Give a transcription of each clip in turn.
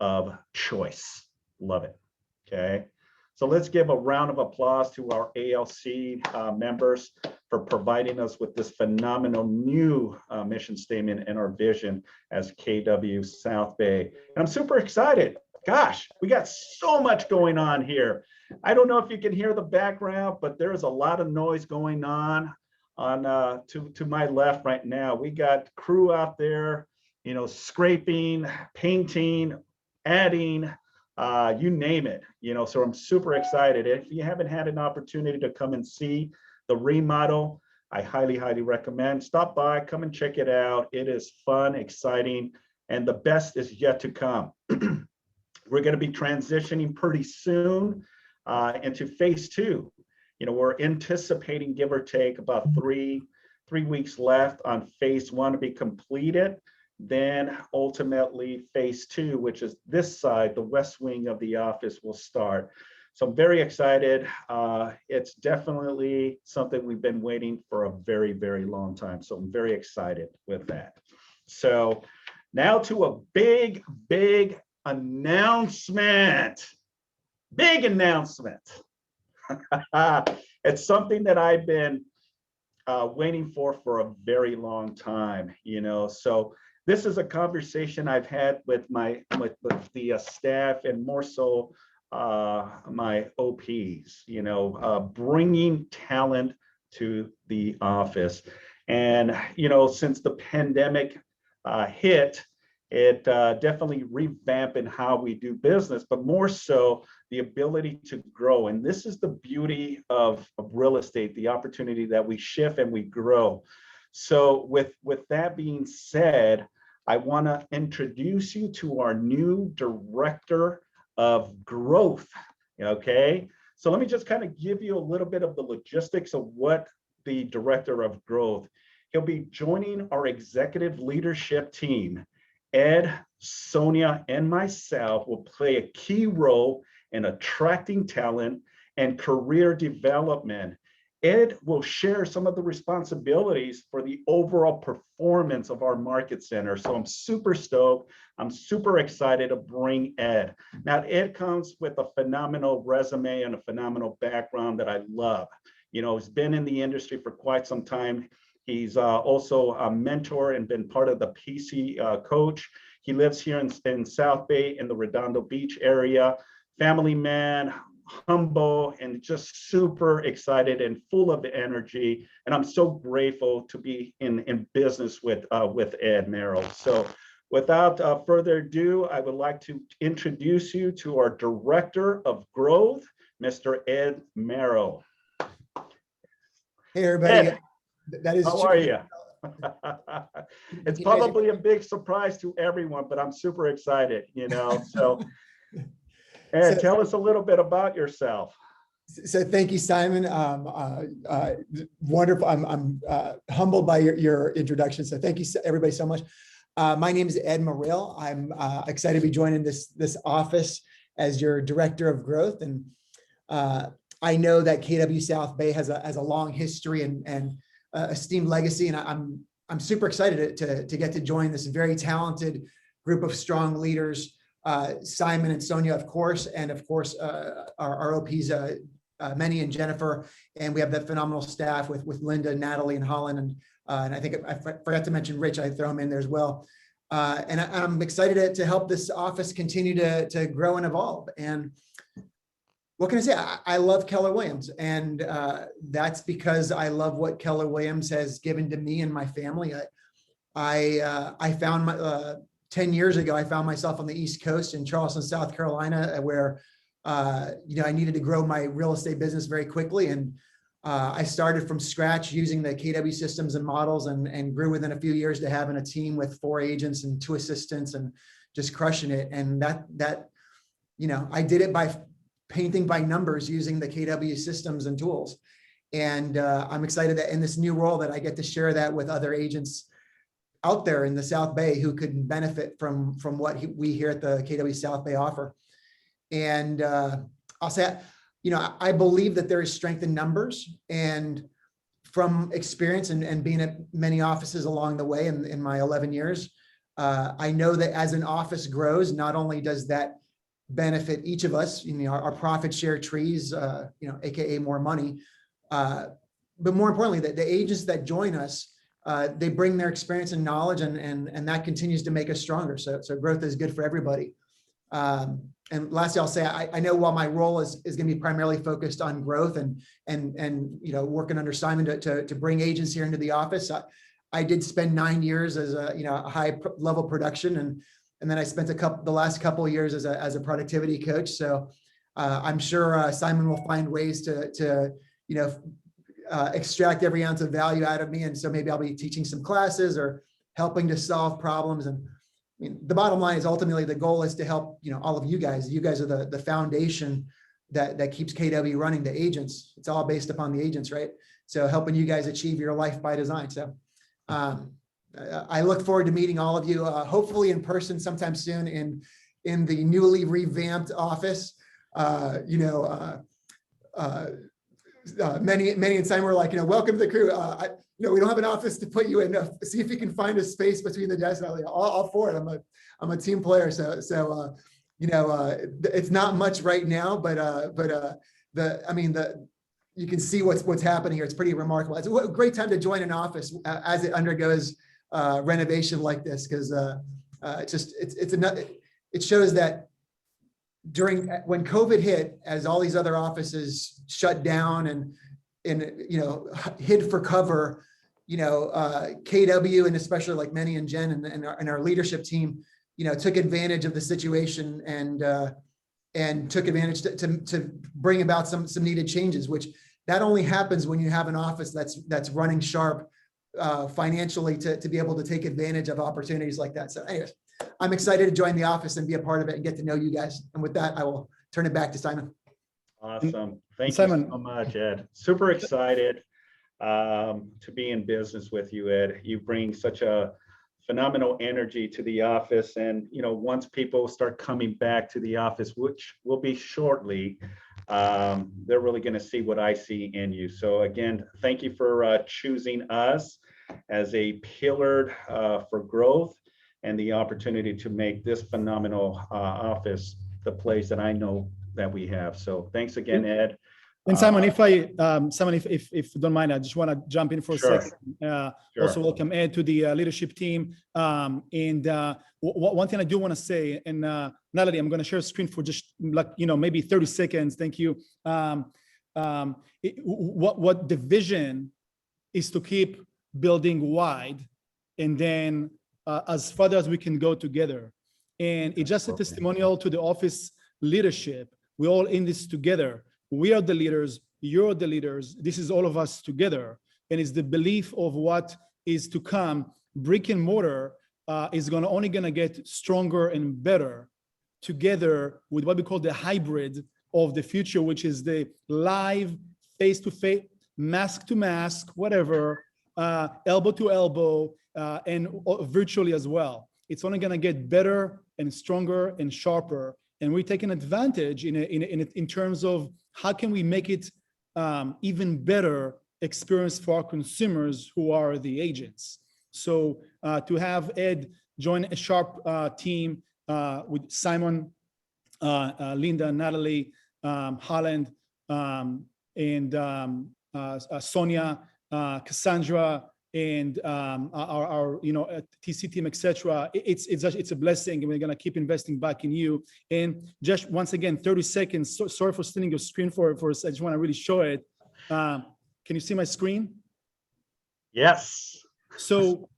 of choice. Love it. Okay. So let's give a round of applause to our ALC members for providing us with this phenomenal new mission statement and our vision as KW South Bay. And I'm super excited. Gosh, we got so much going on here. I don't know if you can hear the background, but there is a lot of noise going on to my left right now. We got crew out there, you know, scraping, painting, adding, you name it, you know, so I'm super excited. If you haven't had an opportunity to come and see the remodel, I highly, highly recommend. Stop by, come and check it out. It is fun, exciting, and the best is yet to come. We're going to be transitioning pretty soon into phase 2. You know, we're anticipating, give or take, about three weeks left on phase 1 to be completed. Then ultimately phase 2, which is this side, the west wing of the office, will start. So I'm very excited. It's definitely something we've been waiting for a very, very long time. So I'm very excited with that. So now to a big, big announcement. Big announcement. It's something that I've been waiting for a very long time, you know. So this is a conversation I've had with the staff, and more so my OPs, you know, bringing talent to the office. And, you know, since the pandemic hit, it definitely revamped in how we do business, but more so the ability to grow. And this is the beauty of real estate, the opportunity that we shift and we grow. So with that being said, I want to introduce you to our new director of growth. Okay, so let me just kind of give you a little bit of the logistics of what the director of growth. He'll be joining our executive leadership team. Ed, Sonia, and myself will play a key role in attracting talent and career development. Ed will share some of the responsibilities for the overall performance of our market center. So I'm super stoked. I'm super excited to bring Ed. Now, Ed comes with a phenomenal resume and a phenomenal background that I love. You know, he's been in the industry for quite some time. He's also a mentor and been part of the PC coach. He lives here in South Bay in the Redondo Beach area. Family man, humble, and just super excited and full of energy. And I'm so grateful to be in business with Ed Merrill. So without further ado, I would like to introduce you to our Director of Growth, Mr. Ed Merrill. Hey, everybody. Ed, that is how true. are you? It's probably a big surprise to everyone, but I'm super excited, you know. So Ed, tell us a little bit about yourself. So thank you, Simon. Wonderful. I'm humbled by your introduction. So thank you, everybody, so much. My name is Ed Merrill. I'm excited to be joining this office as your Director of Growth. And I know that KW South Bay has a long history and esteemed legacy, and I'm super excited to get to join this very talented group of strong leaders. Simon and Sonia, of course, and of course our OPs, Manny and Jennifer, and we have that phenomenal staff with Linda, Natalie, and Holland, and I think I forgot to mention Rich. I throw him in there as well, and I'm excited to help this office continue to grow and evolve. And what can I say? I love Keller Williams, and that's because I love what Keller Williams has given to me and my family. I found 10 years ago, I found myself on the East Coast in Charleston, South Carolina, where I needed to grow my real estate business very quickly, and I started from scratch using the KW systems and models, and grew within a few years to having a team with 4 agents and 2 assistants, and just crushing it. And that I did it by painting by numbers using the KW systems and tools. And I'm excited that in this new role that I get to share that with other agents out there in the South Bay who could benefit from what we here at the KW South Bay offer. And I'll say, I believe that there is strength in numbers, and from experience and being at many offices along the way in my 11 years, I know that as an office grows, not only does that benefit each of us, our profit share trees, AKA more money, but more importantly, that the agents that join us, they bring their experience and knowledge, and that continues to make us stronger. So growth is good for everybody. And lastly, I'll say, I know while my role is going to be primarily focused on growth and working under Simon to bring agents here into the office, I did spend 9 years as a high level production, and then I spent the last couple of years as a productivity coach. So I'm sure Simon will find ways to extract every ounce of value out of me, and so maybe I'll be teaching some classes or helping to solve problems. And I mean, the bottom line is ultimately the goal is to help all of you guys. You guys are the foundation that keeps KW running. The agents, it's all based upon the agents, right? So helping you guys achieve your life by design. So I look forward to meeting all of you, hopefully in person sometime soon in the newly revamped office. Many and Simon were like, welcome to the crew. We don't have an office to put you in. See if you can find a space between the desks. All for it. I'm a team player, so it's not much right now, but you can see what's happening here. It's pretty remarkable. It's a great time to join an office as it undergoes renovation like this, because it shows that when COVID hit, as all these other offices shut down and hid for cover, KW, and especially like Manny and Jen and our leadership team, took advantage of the situation and took advantage to bring about some needed changes, which that only happens when you have an office that's running sharp financially to be able to take advantage of opportunities like that. So anyways, I'm excited to join the office and be a part of it and get to know you guys. And with that, I will turn it back to Simon. Awesome. Thank Simon. you so much, Ed. Super excited to be in business with you, Ed. You bring such a phenomenal energy to the office. And, once people start coming back to the office, which will be shortly, they're really going to see what I see in you. So again, thank you for choosing us as a pillar for growth and the opportunity to make this phenomenal office the place that I know that we have. So thanks again, Ed. And Simon, if you don't mind, I just want to jump in for a second. Sure. Also welcome Ed to the leadership team. One thing I do want to say, and Natalie, I'm going to share a screen for just maybe 30 seconds. Thank you. What the vision is to keep building wide, and then as far as we can go together. And it's just a testimonial to the office leadership. We're all in this together. We are the leaders, you're the leaders. This is all of us together. And it's the belief of what is to come. Brick and mortar is only going to get stronger and better together with what we call the hybrid of the future, which is the live, face-to-face, mask-to-mask, whatever, elbow to elbow, and virtually as well. It's only going to get better and stronger and sharper. And we're taking advantage in terms of how can we make it even better experience for our consumers who are the agents. So to have Ed join a sharp team with Simon, Linda, Natalie, Holland, and Sonia, Cassandra, and our TC team, etc. It's a blessing, and we're gonna keep investing back in you. And just once again, 30 seconds. Sorry for stealing your screen for us. I just want to really show it. Can you see my screen? Yes. So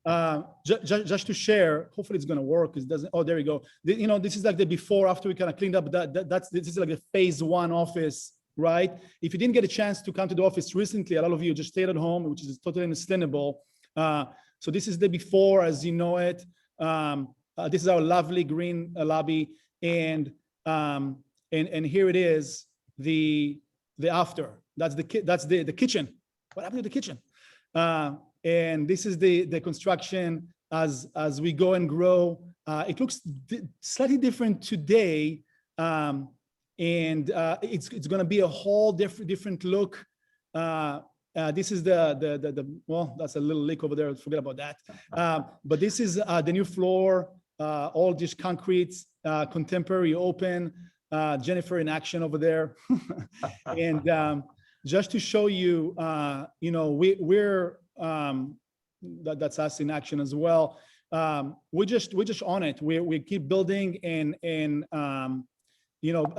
just to share, hopefully it's gonna work. It doesn't. Oh, there we go. This is like the before after we kind of cleaned up. This is like the phase one office. Right? If you didn't get a chance to come to the office recently, a lot of you just stayed at home, which is totally understandable. So this is the before, as you know it. This is our lovely green lobby, and here it is, the after. That's the kitchen. What happened to the kitchen? And this is the construction as we go and grow. It looks slightly different today. And it's going to be a whole different look This is well, that's a little leak over there. Forget about that. But this is the new floor, all just concrete, contemporary, open. Jennifer in action over there, and just to show you, we're that's us in action as well. We just on it. We keep building and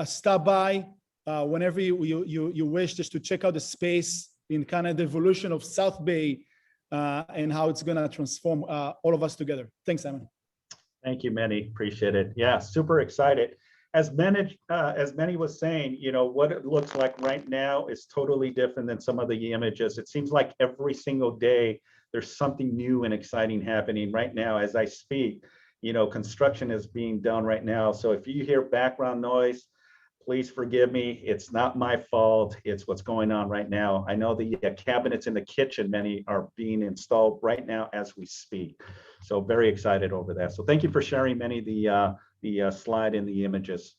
stop by whenever you wish, just to check out the space in kind of the evolution of South Bay and how it's going to transform all of us together. Thanks, Simon. Thank you, Manny. Appreciate it. Yeah, super excited. As Manny was saying, what it looks like right now is totally different than some of the images. It seems like every single day there's something new and exciting happening right now as I speak. Construction is being done right now. So if you hear background noise, please forgive me. It's not my fault. It's what's going on right now. I know the cabinets in the kitchen, many are being installed right now as we speak. So very excited over that. So thank you for sharing, Manny, the slide and the images.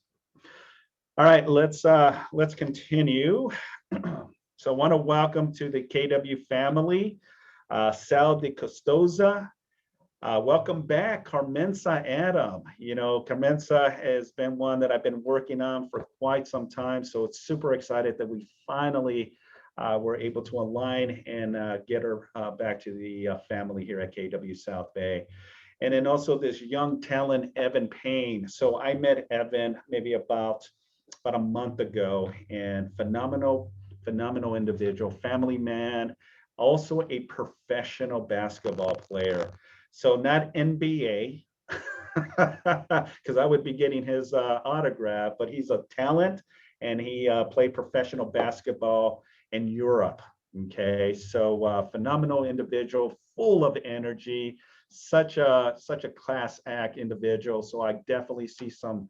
All right, let's continue. So I want to welcome to the KW family, Sal de Costosa. Welcome back, Carmenza Adam. Carmenza has been one that I've been working on for quite some time. So it's super excited that we finally were able to align and get her back to the family here at KW South Bay. And then also this young talent, Evan Payne. So I met Evan maybe about a month ago, and phenomenal individual, family man, also a professional basketball player. So not NBA, because I would be getting his autograph, but he's a talent, and he played professional basketball in Europe. Okay, so phenomenal individual, full of energy, such a class act individual. So I definitely see some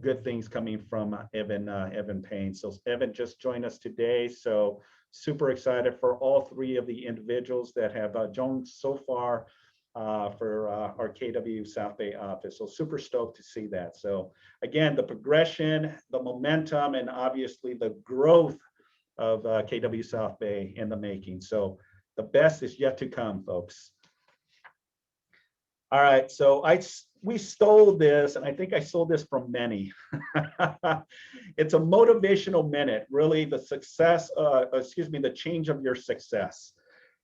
good things coming from Evan Payne. So Evan just joined us today. So super excited for all three of the individuals that have joined so far for our KW South Bay office. So super stoked to see that. So again, the progression, the momentum, and obviously the growth of KW South Bay in the making. So the best is yet to come, folks. All right, so we stole this, and I think I stole this from many. It's a motivational minute, really the the change of your success.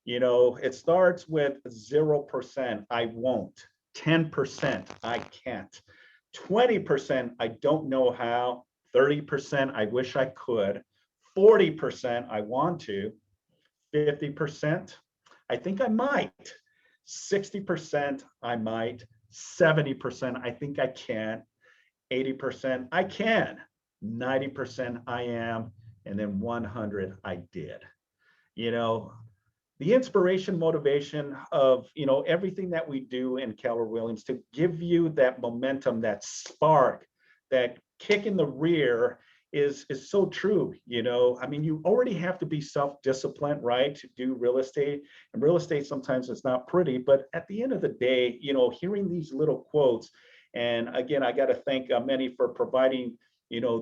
It starts with 0%, I won't, 10%, I can't, 20%, I don't know how, 30%, I wish I could, 40%, I want to, 50%, I think I might, 60%, I might, 70%, I think I can, 80%, I can, 90%, I am, and then 100, I did. The inspiration, motivation of, everything that we do in Keller Williams to give you that momentum, that spark, that kick in the rear is so true. I mean, you already have to be self-disciplined, right, to do real estate. And real estate sometimes it's not pretty, but at the end of the day, hearing these little quotes, and again, I got to thank Manny for providing,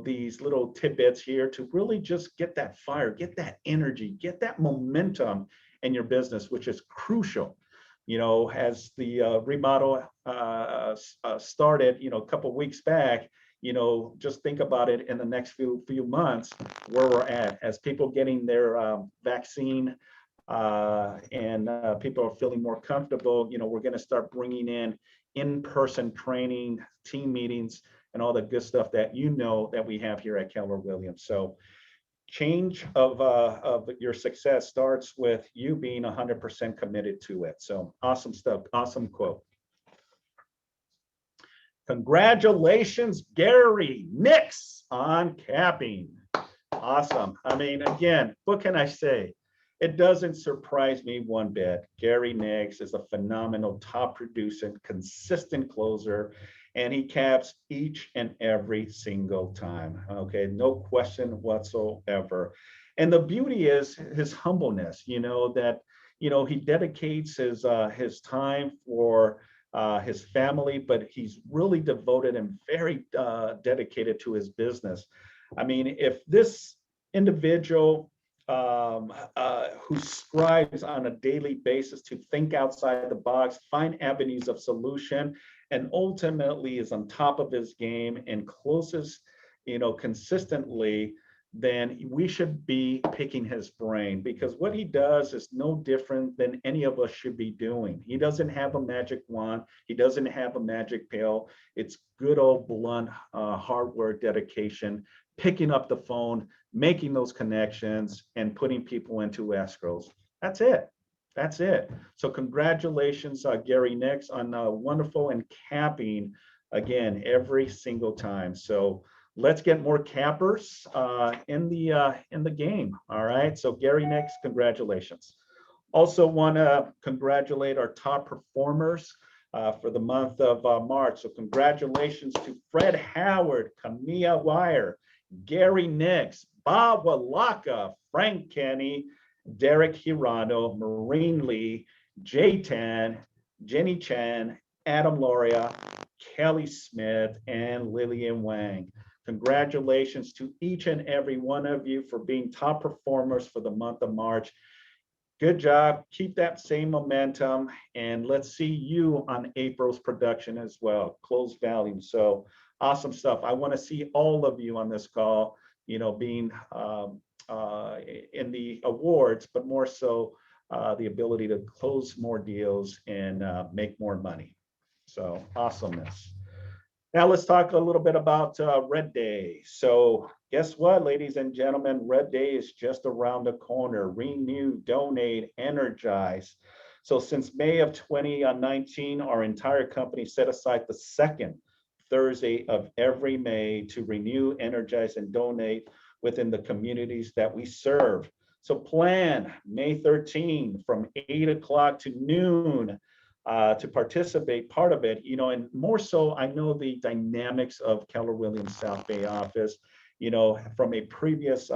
these little tidbits here to really just get that fire, get that energy, get that momentum in your business, which is crucial. As the remodel started, a couple of weeks back, just think about it in the next few months where we're at as people getting their vaccine and people are feeling more comfortable. We're going to start bringing in-person training, team meetings, and all the good stuff that that we have here at Keller Williams. So change of your success starts with you being 100% committed to it. So awesome stuff, awesome quote. Congratulations, Gary Nix, on capping. Awesome. I mean, again, what can I say? It doesn't surprise me one bit. Gary Nix is a phenomenal top producing, consistent closer, and he caps each and every single time. Okay, no question whatsoever. And the beauty is his humbleness, that, he dedicates his time for his family, but he's really devoted and very dedicated to his business. I mean, if this individual who strives on a daily basis to think outside the box, find avenues of solution, and ultimately is on top of his game and closest, consistently, then we should be picking his brain, because what he does is no different than any of us should be doing. He doesn't have a magic wand. He doesn't have a magic pill. It's good old blunt hard work, dedication, picking up the phone, making those connections, and putting people into escrows. That's it. That's it. So congratulations, Gary Nix, on wonderful and capping again every single time. So let's get more cappers in the game. All right. So Gary Nix, congratulations. Also want to congratulate our top performers for the month of March. So congratulations to Fred Howard, Camilla Wire, Gary Nix, Bob Walaka, Frank Kenny, Derek Hirano, Maureen Lee, Jay Tan, Jenny Chan, Adam Loria, Kelly Smith, and Lillian Wang. Congratulations to each and every one of you for being top performers for the month of March. Good job. Keep that same momentum, and let's see you on April's production as well. Close value. So awesome stuff. I want to see all of you on this call, being in the awards, but more so the ability to close more deals and make more money. So awesomeness. Now let's talk a little bit about Red Day. So guess what, ladies and gentlemen, Red Day is just around the corner. Renew, donate, energize. So since May of 2019, our entire company set aside the second Thursday of every May to renew, energize, and donate within the communities that we serve. So plan May 13 from 8 o'clock to noon to participate, part of it, and more so, I know the dynamics of Keller Williams South Bay office, from a previous,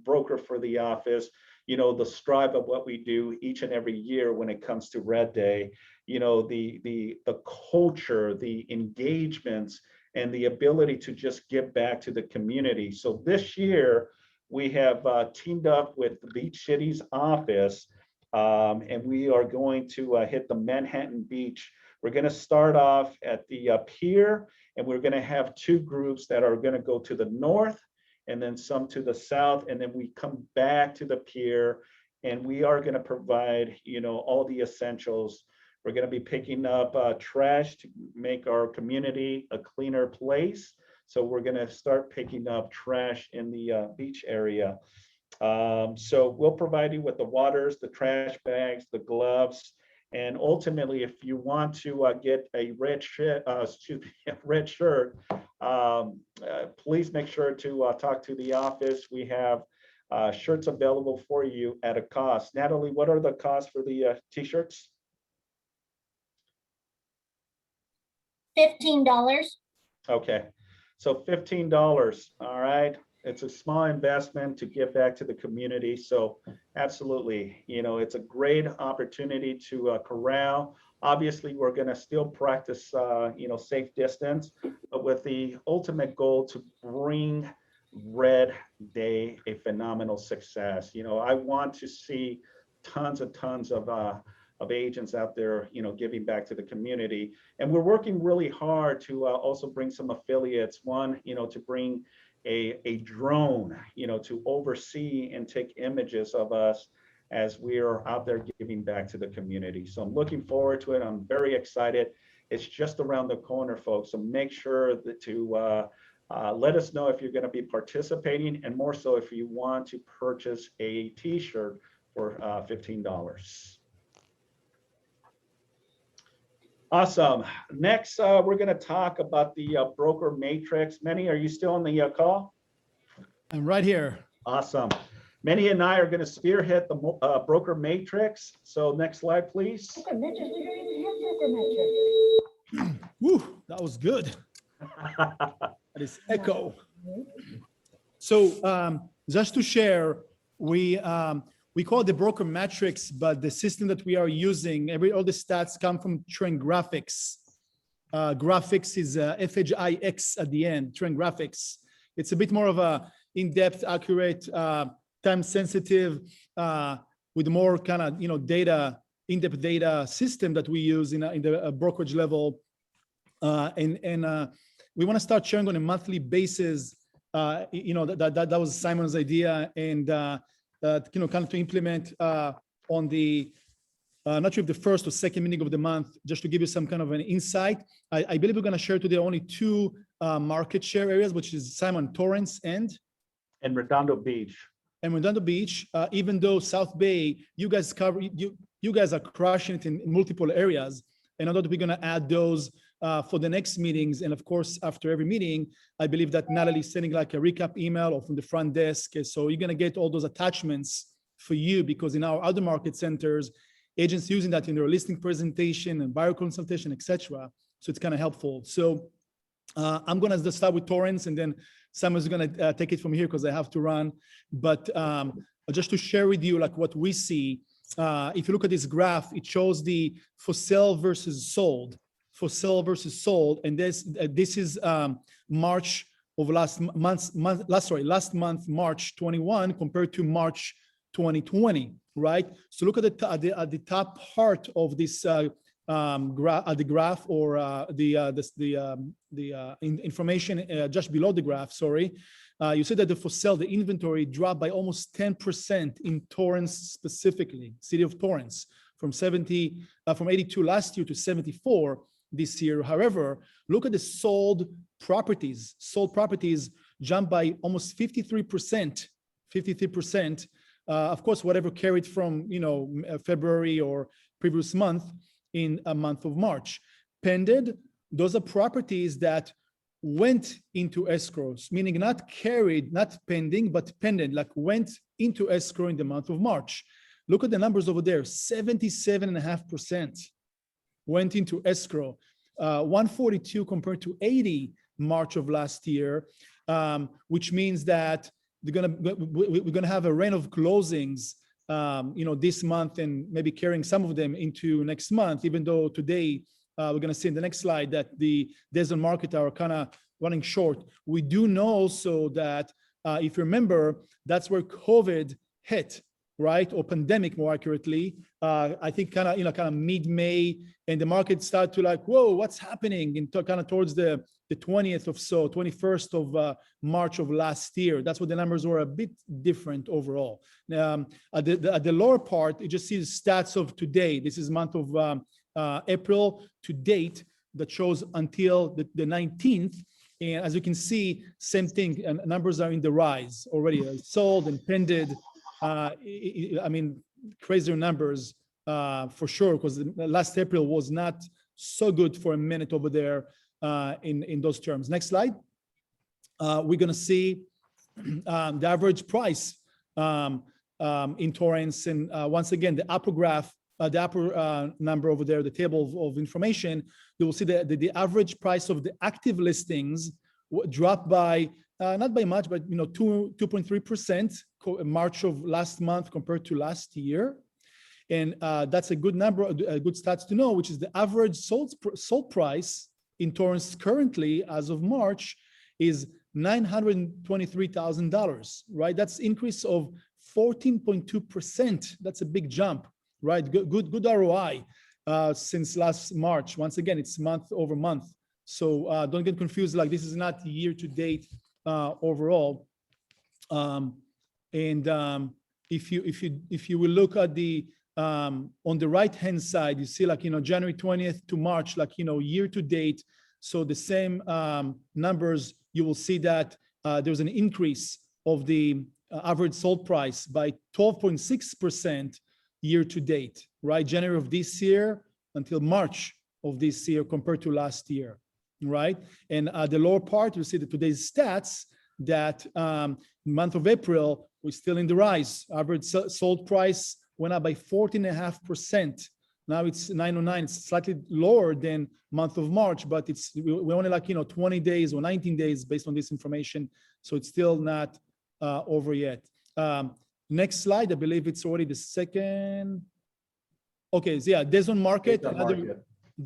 broker for the office, the strive of what we do each and every year when it comes to Red Day, the culture, the engagements, and the ability to just give back to the community. So this year, we have teamed up with the Beach City's office, and we are going to hit the Manhattan Beach. We're going to start off at the pier, and we're going to have two groups that are going to go to the north and then some to the south, and then we come back to the pier, and we are going to provide, all the essentials. We're going to be picking up trash to make our community a cleaner place. So we're going to start picking up trash in the beach area. So we'll provide you with the waters, the trash bags, the gloves, and ultimately, if you want to get a red shirt, please make sure to talk to the office. We have shirts available for you at a cost. Natalie, what are the costs for the t-shirts? $15. Okay, so $15. All right. It's a small investment to give back to the community. So absolutely, it's a great opportunity to corral. Obviously, we're going to still practice, safe distance, but with the ultimate goal to bring Red Day a phenomenal success. I want to see tons and tons of agents out there, giving back to the community. And we're working really hard to also bring some affiliates. One, to bring a drone, to oversee and take images of us as we are out there giving back to the community. So I'm looking forward to it. I'm very excited. It's just around the corner, folks. So make sure that to let us know if you're going to be participating, and more so if you want to purchase a t-shirt for $15. Awesome. Next, we're going to talk about the broker matrix. Manny, are you still on the call? I'm right here. Awesome. Manny and I are going to spearhead the broker matrix. So next slide, please. Woo, that was good. That is echo. So just to share, we call it the broker matrix, but the system that we are using, all the stats come from Trend Graphics. Graphics is FHIX at the end. Trend Graphics It's a bit more of a in-depth, accurate, time-sensitive, with more kind of, data, in-depth data system that we use in the brokerage level. We want to start sharing on a monthly basis. That was Simon's idea, and kind of to implement on the not sure if the first or second meeting of the month, just to give you some kind of an insight. I believe we're going to share today only two market share areas, which is Simon, Torrance and Redondo Beach. And Redondo Beach, even though South Bay, you guys cover, you guys are crushing it in multiple areas. And I know that we're going to add those for the next meetings. And of course, after every meeting, I believe that Natalie's sending like a recap email or from the front desk. So you're going to get all those attachments for you, because in our other market centers, agents using that in their listing presentation and buyer consultation, etc. So it's kind of helpful. So I'm going to start with Torrance, and then Simon's going to take it from here because I have to run. But just to share with you like what we see, if you look at this graph, it shows the for sale versus sold, and this is March of last month, March 21 compared to March 2020, right? So look at the top part of this the graph, or the information just below the graph. Sorry, you see that the for sale, the inventory dropped by almost 10% in Torrance specifically, city of Torrance, from 82 last year to 74 this year. However, look at the sold properties. Sold properties jumped by almost 53%. 53%. Of course, whatever carried from February or previous month in a month of March. Pended, those are properties that went into escrows, meaning not carried, not pending, but pended, like went into escrow in the month of March. Look at the numbers over there, 77.5% went into escrow, 142 compared to 80 March of last year, which means that we're gonna have a rain of closings, this month, and maybe carrying some of them into next month. Even though today we're gonna see in the next slide that the days on market are kind of running short. We do know also that if you remember, that's where COVID hit, right? Or pandemic, more accurately. I think kind of mid-May, and the market started to like, whoa, what's happening? And kind of towards the 20th of so, 21st of March of last year. That's what the numbers were a bit different overall. At the lower part, you just see the stats of today. This is month of April to date that shows until the 19th. And as you can see, same thing, and numbers are in the rise already. Sold and pended. I mean, crazier numbers for sure, because last April was not so good for a minute over there in those terms. Next slide. We're going to see the average price in Torrance, and once again, the upper graph, the upper number over there, the table of information, you will see that the average price of the active listings dropped by not by much, but 2.3% March of last month compared to last year. And that's a good number, a good stats to know, which is the average sold price in Torrance currently as of March is $923,000, right? That's increase of 14.2%. That's a big jump, right? Good ROI since last March. Once again, it's month over month. So don't get confused. Like, this is not year to date overall. If you will look at the on the right hand side, you see like January 20th to March, like year to date. So the same numbers, you will see that there's an increase of the average sold price by 12.6% year to date, right? January of this year until March of this year compared to last year, right? And the lower part, you see that today's stats that month of April, we're still in the rise. Average sold price went up by 14.5%. Now it's 909. It's slightly lower than month of March, but we're only like 20 days or 19 days based on this information, so it's still not over yet. Next slide, I believe it's already the second. Okay, so yeah, days on market.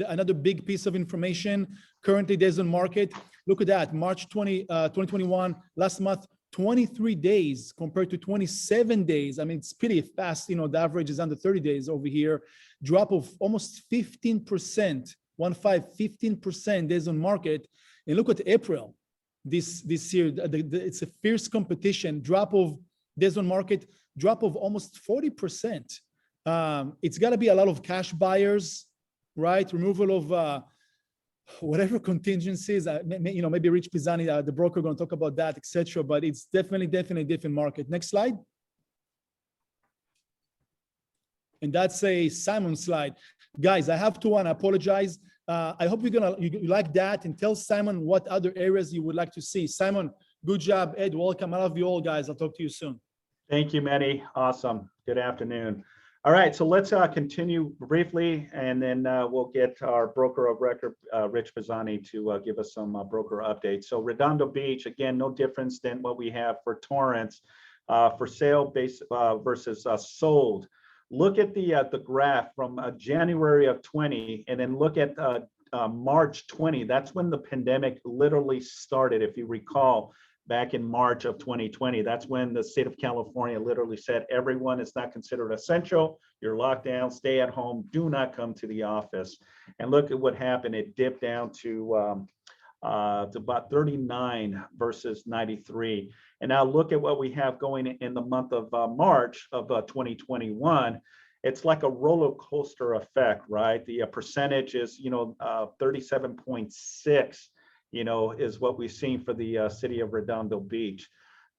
Another big piece of information. Currently, days on market. Look at that, March 2021, last month, 23 days compared to 27 days. I mean, it's pretty fast. You know, the average is under 30 days over here. Drop of almost 15%, 15% days on market. And look at April this year. It's a fierce competition. Drop of days on market, drop of almost 40%. It's got to be a lot of cash buyers, right? Removal of whatever contingencies, you know, maybe Rich Pisani, the broker, going to talk about that, etc. But it's definitely a different market. Next slide. And that's a Simon slide. Guys, I have to apologize. I hope you like that, and tell Simon what other areas you would like to see. Simon, good job. Ed, welcome. I love you all, guys. I'll talk to you soon. Thank you, Manny. Awesome. Good afternoon. All right, so let's continue briefly, and then we'll get our broker of record, Rich Pisani, to give us some broker updates. So Redondo Beach, again, no difference than what we have for Torrance, for sale base versus sold. Look at the graph from January of 20, and then look at March 20. That's when the pandemic literally started, if you recall. Back in March of 2020, that's when the state of California literally said, everyone is not considered essential. You're locked down, stay at home, do not come to the office. And look at what happened. It dipped down to about 39 versus 93. And now look at what we have going in the month of March of 2021. It's like a roller coaster effect, right? The percentage is, 37.6. Is what we've seen for the city of Redondo Beach.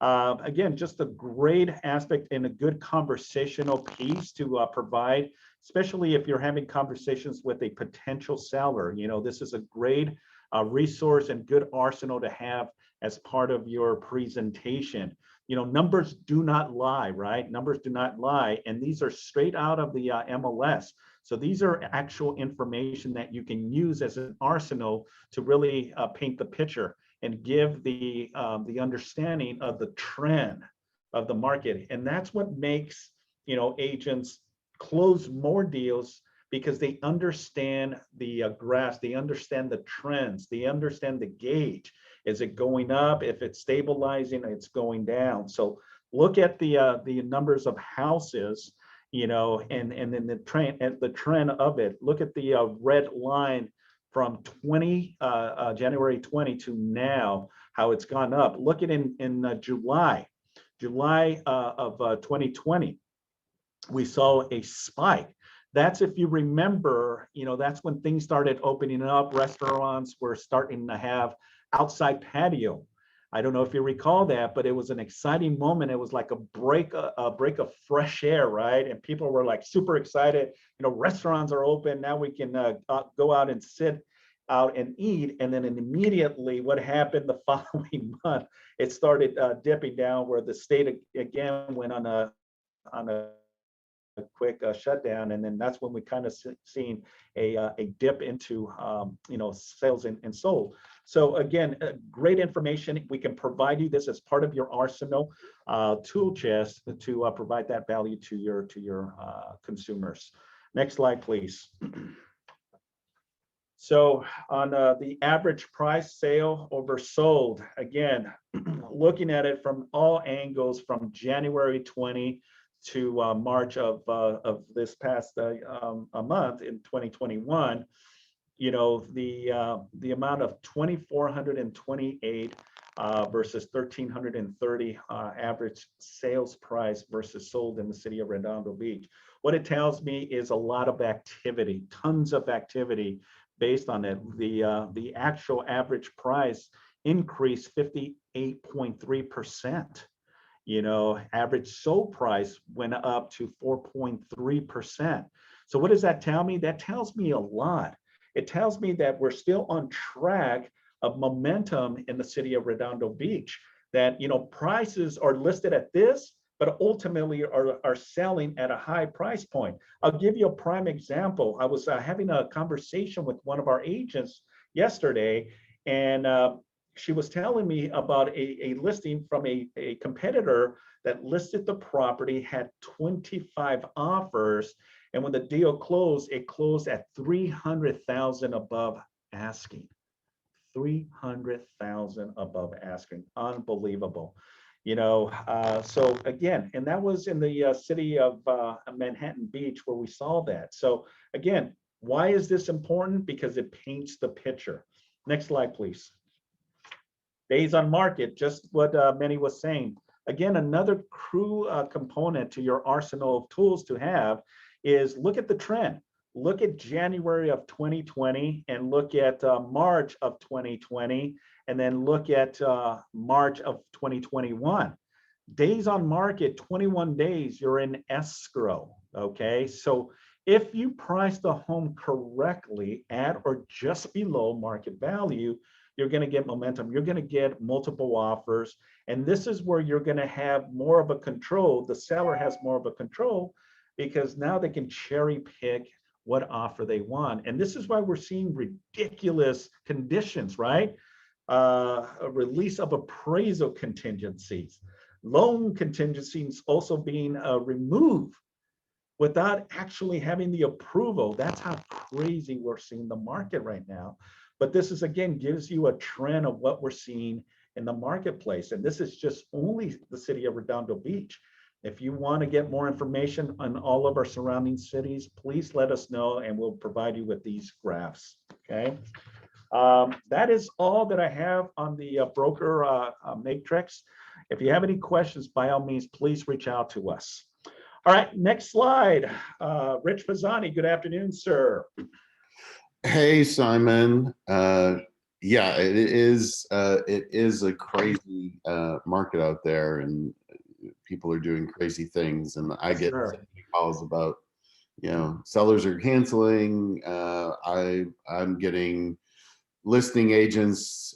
Again, just a great aspect and a good conversational piece to provide, especially if you're having conversations with a potential seller. This is a great resource and good arsenal to have as part of your presentation. Numbers do not lie, right? Numbers do not lie. And these are straight out of the MLS. So these are actual information that you can use as an arsenal to really paint the picture and give the understanding of the trend of the market. And that's what makes, agents close more deals, because they understand the graphs, they understand the trends, they understand the gauge. Is it going up? If it's stabilizing, it's going down. So look at the numbers of houses, and then the trend of it. Look at the red line from January 20 to now, how it's gone up. Look at in July of 2020, we saw a spike. That's, if you remember, that's when things started opening up. Restaurants were starting to have outside patio. I don't know if you recall that, but it was an exciting moment. It was like a break of fresh air, right? And people were like super excited. Restaurants are open now. We can go out and sit out and eat. And then immediately, what happened the following month? It started dipping down, where the state again went on a quick shutdown, and then that's when we kind of seen a dip into sales and sold. So again, great information. We can provide you this as part of your arsenal tool chest to provide that value to your consumers. Next slide, please. So on the average price, sale over sold, again, looking at it from all angles, from January 20 to March of this past month in 2021, the amount of 2,428 versus 1,330 average sales price versus sold in the city of Redondo Beach. What it tells me is a lot of activity, tons of activity based on it. The actual average price increased 58.3%. Average sold price went up to 4.3%. So what does that tell me? That tells me a lot. It tells me that we're still on track of momentum in the city of Redondo Beach, that, prices are listed at this, but ultimately are selling at a high price point. I'll give you a prime example. I was having a conversation with one of our agents yesterday, and she was telling me about a listing from a competitor that listed the property, had 25 offers, and when the deal closed, it closed at $300,000 above asking. 300,000 above asking. Unbelievable. So again, and that was in the city of Manhattan Beach where we saw that. So again, why is this important? Because it paints the picture. Next slide, please. Days on market, just what Manny was saying. Again, another component to your arsenal of tools to have is look at the trend. Look at January of 2020 and look at March of 2020, and then look at March of 2021. Days on market, 21 days, you're in escrow, okay? So if you price the home correctly at or just below market value, you're gonna get momentum, you're gonna get multiple offers, and this is where you're gonna have more of a control. The seller has more of a control because now they can cherry pick what offer they want. And this is why we're seeing ridiculous conditions, right? A release of appraisal contingencies, loan contingencies also being removed without actually having the approval. That's how crazy we're seeing the market right now. But this is, again, gives you a trend of what we're seeing in the marketplace. And this is just only the city of Redondo Beach. If you want to get more information on all of our surrounding cities, please let us know and we'll provide you with these graphs, okay? That is all that I have on the broker matrix. If you have any questions, by all means, please reach out to us. All right, next slide. Rich Pisani, good afternoon, sir. Hey, Simon. Yeah, it is a crazy market out there, and people are doing crazy things. And I get calls about, sellers are canceling. I'm getting listing agents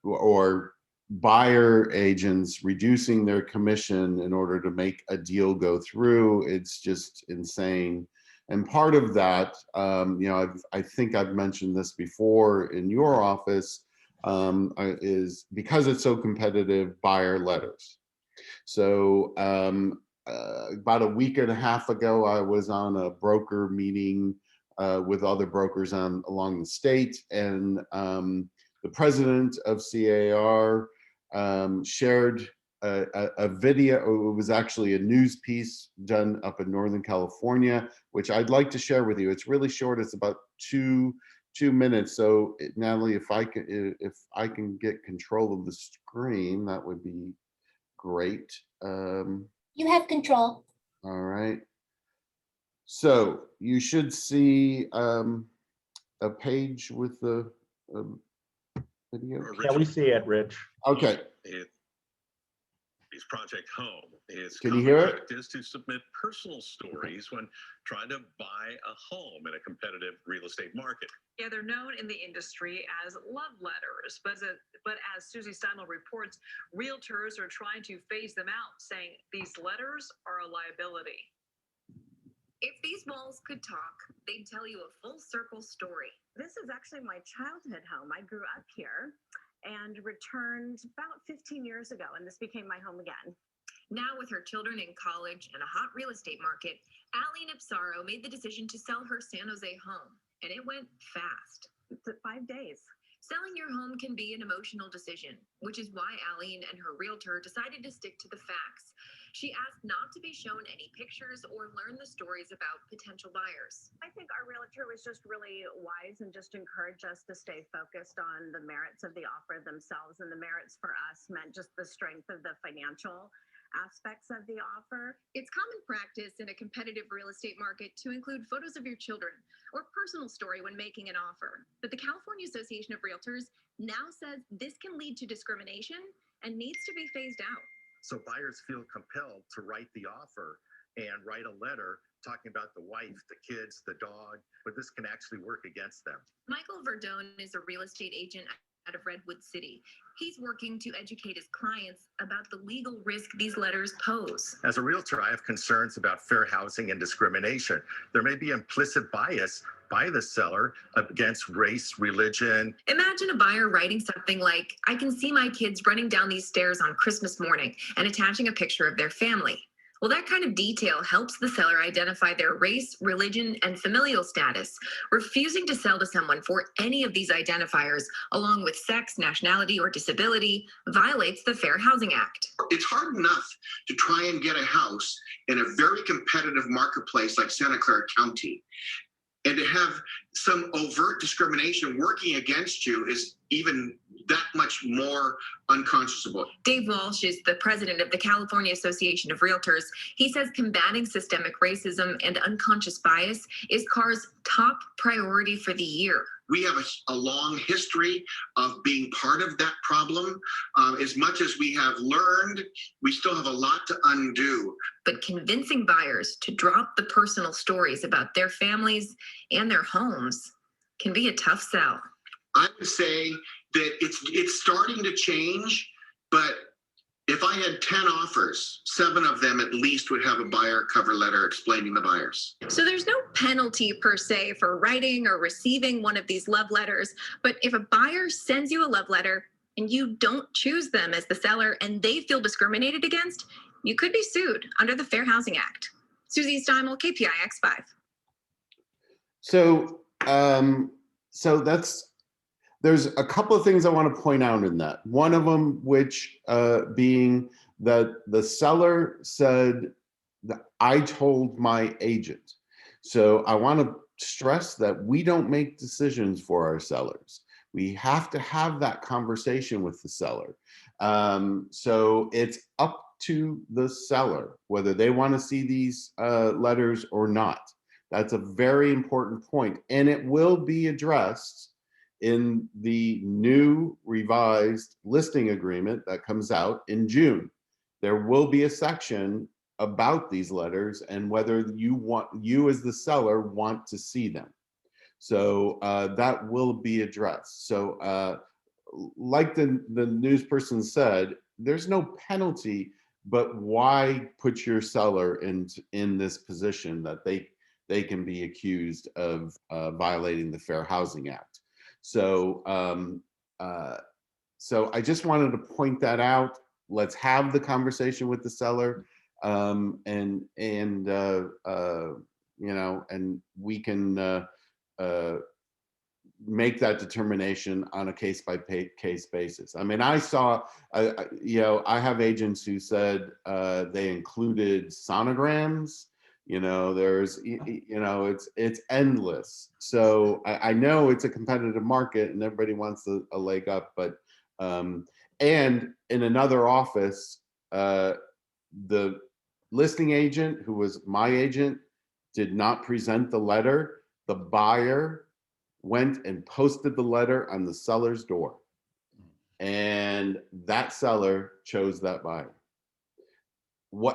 or buyer agents reducing their commission in order to make a deal go through. It's just insane. And part of that, I think I've mentioned this before in your office, is because it's so competitive, buyer letters. So about a week and a half ago, I was on a broker meeting with other brokers along the state, and the president of CAR shared a video. It was actually a news piece done up in Northern California, which I'd like to share with you. It's really short. It's about two minutes. So Natalie, if I can get control of the screen, that would be great. You have control. All right. So you should see a page with the video. Yeah, we see it, Rich. Okay. Project Home is Can you hear it? practice to submit personal stories when trying to buy a home in a competitive real estate market. Yeah, they're known in the industry as love letters, but as Susie Steimel reports, realtors are trying to phase them out, saying these letters are a liability. If these walls could talk, they'd tell you a full circle story. This is actually my childhood home. I grew up here and returned about 15 years ago, and this became my home again. Now, with her children in college and a hot real estate market, Aline Ipsaro made the decision to sell her San Jose home, and it went fast. It took 5 days. Selling your home can be an emotional decision, which is why Aline and her realtor decided to stick to the facts. She asked not to be shown any pictures or learn the stories about potential buyers. I think our realtor was just really wise and just encouraged us to stay focused on the merits of the offer themselves. And the merits for us meant just the strength of the financial aspects of the offer. It's common practice in a competitive real estate market to include photos of your children or personal story when making an offer. But the California Association of Realtors now says this can lead to discrimination and needs to be phased out. So buyers feel compelled to write the offer and write a letter talking about the wife, the kids, the dog, but this can actually work against them. Michael Verdone is a real estate agent out of Redwood City. He's working to educate his clients about the legal risk these letters pose. As a realtor, I have concerns about fair housing and discrimination. There may be implicit bias by the seller against race, religion. Imagine a buyer writing something like, "I can see my kids running down these stairs on Christmas morning," and attaching a picture of their family. Well, that kind of detail helps the seller identify their race, religion, and familial status. Refusing to sell to someone for any of these identifiers, along with sex, nationality, or disability, violates the Fair Housing Act. It's hard enough to try and get a house in a very competitive marketplace like Santa Clara County. And to have some overt discrimination working against you is even that much more unconscionable. Dave Walsh is the president of the California Association of Realtors. He says combating systemic racism and unconscious bias is CAR's top priority for the year. We have a long history of being part of that problem. As much as we have learned, we still have a lot to undo. But convincing buyers to drop the personal stories about their families and their homes can be a tough sell. I would say that it's starting to change, but if I had 10 offers, 7 of them at least would have a buyer cover letter explaining the buyers. So there's no penalty per se for writing or receiving one of these love letters, but if a buyer sends you a love letter and you don't choose them as the seller and they feel discriminated against, you could be sued under the Fair Housing Act. Susie Steimel, KPIX5. So there's a couple of things I want to point out in that. One of them, which being that the seller said that I told my agent. So I want to stress that we don't make decisions for our sellers. We have to have that conversation with the seller. So it's up to the seller whether they want to see these letters or not. That's a very important point, and it will be addressed in the new revised listing agreement that comes out in June. There will be a section about these letters and whether you as the seller want to see them. So that will be addressed. So like the news person said, there's no penalty, but why put your seller in this position that they can be accused of violating the Fair Housing Act? So, so I just wanted to point that out. Let's have the conversation with the seller, and you know, and we can make that determination on a case by case basis. I mean, I saw, you know, I have agents who said they included sonograms. You know, there's, you know, it's endless. So I know it's a competitive market and everybody wants a leg up, but, and in another office, the listing agent, who was my agent, did not present the letter. The buyer went and posted the letter on the seller's door. And that seller chose that buyer.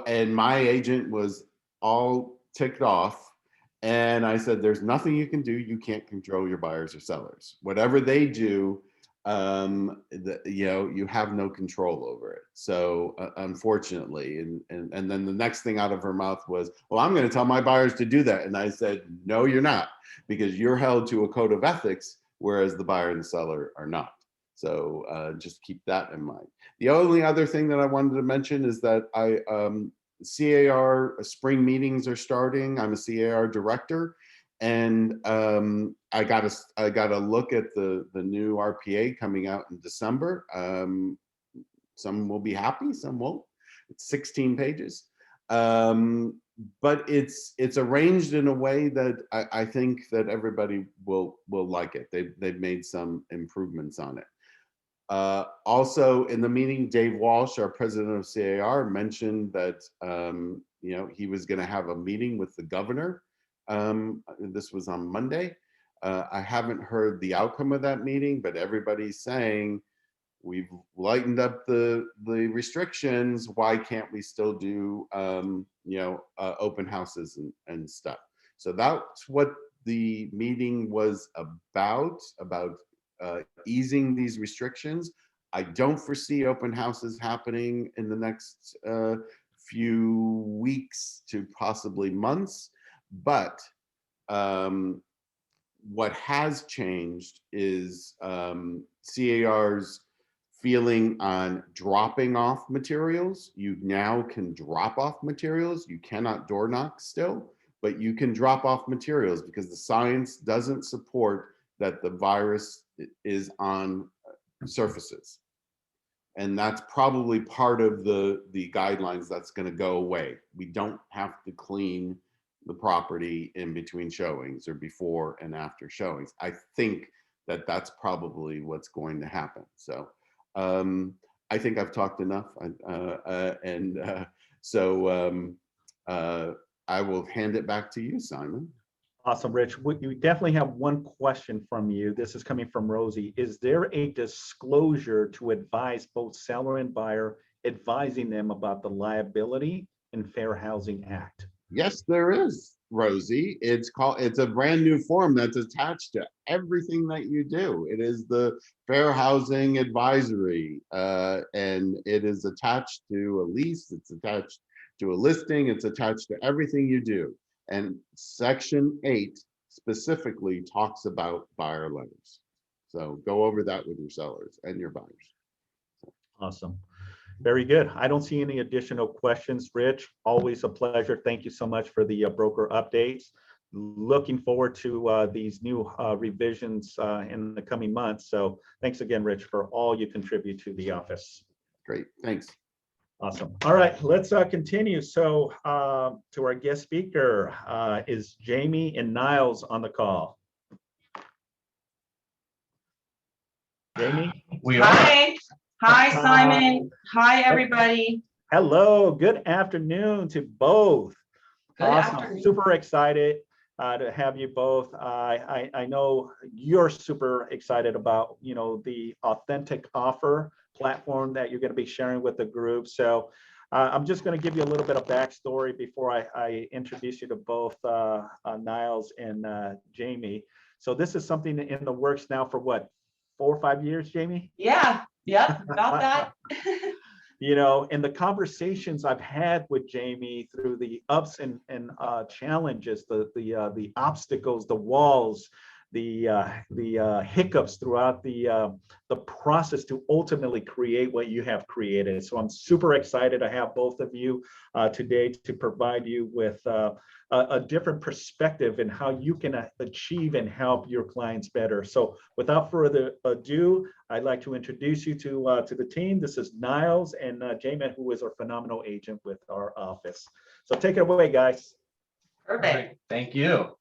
And my agent was all ticked off. And I said, there's nothing you can do. You can't control your buyers or sellers. Whatever they do, you know, you have no control over it. So unfortunately, and then the next thing out of her mouth was, well, I'm going to tell my buyers to do that. And I said, no, you're not, because you're held to a code of ethics, whereas the buyer and the seller are not. So just keep that in mind. The only other thing that I wanted to mention is that CAR spring meetings are starting. I'm a CAR director, and I got to look at the new RPA coming out in December. Some will be happy, some won't. It's 16 pages, but it's arranged in a way that I think that everybody will like it. They've made some improvements on it. Also in the meeting, Dave Walsh, our president of CAR, mentioned that you know, he was going to have a meeting with the governor. This was on Monday. I haven't heard the outcome of that meeting, but everybody's saying we've lightened up the restrictions. Why can't we still do you know, open houses and stuff? So that's what the meeting was about easing these restrictions. I don't foresee open houses happening in the next few weeks to possibly months, but what has changed is CAR's feeling on dropping off materials. You now can drop off materials. You cannot door knock still, but you can drop off materials because the science doesn't support that the virus is on surfaces. And that's probably part of the guidelines that's going to go away. We don't have to clean the property in between showings or before and after showings. I think that that's probably what's going to happen. So I think I've talked enough. I will hand it back to you, Simon. Awesome, Rich. We definitely have one question from you. This is coming from Rosie. Is there a disclosure to advise both seller and buyer, advising them about the liability and Fair Housing Act? Yes, there is, Rosie. It's a brand new form that's attached to everything that you do. It is the Fair Housing Advisory, and it is attached to a lease. It's attached to a listing. It's attached to everything you do. And Section 8 specifically talks about buyer letters. So go over that with your sellers and your buyers. Awesome. Very good. I don't see any additional questions, Rich. Always a pleasure. Thank you so much for the broker updates. Looking forward to these new revisions in the coming months. So thanks again, Rich, for all you contribute to the office. Great. Thanks. Awesome. All right, let's continue. So to our guest speaker is Jamie and Niles on the call. Jamie? Hi. Hi, Simon. Hi, everybody. Hello. Good afternoon to both. Good Awesome. afternoon. Super excited to have you both. I know you're super excited about, the Authentic Offer platform that you're going to be sharing with the group. So I'm just going to give you a little bit of backstory before I introduce you to both Niles and Jamie. So this is something in the works now for what, 4 or 5 years, Jamie? Yeah, about that. And the conversations I've had with Jamie through the ups and challenges, the obstacles, the walls, the hiccups throughout the process to ultimately create what you have created. So I'm super excited to have both of you today to provide you with a different perspective in how you can achieve and help your clients better. So without further ado, I'd like to introduce you to the team. This is Niles and Jamie, who is our phenomenal agent with our office. So take it away, guys. Perfect. Thank you.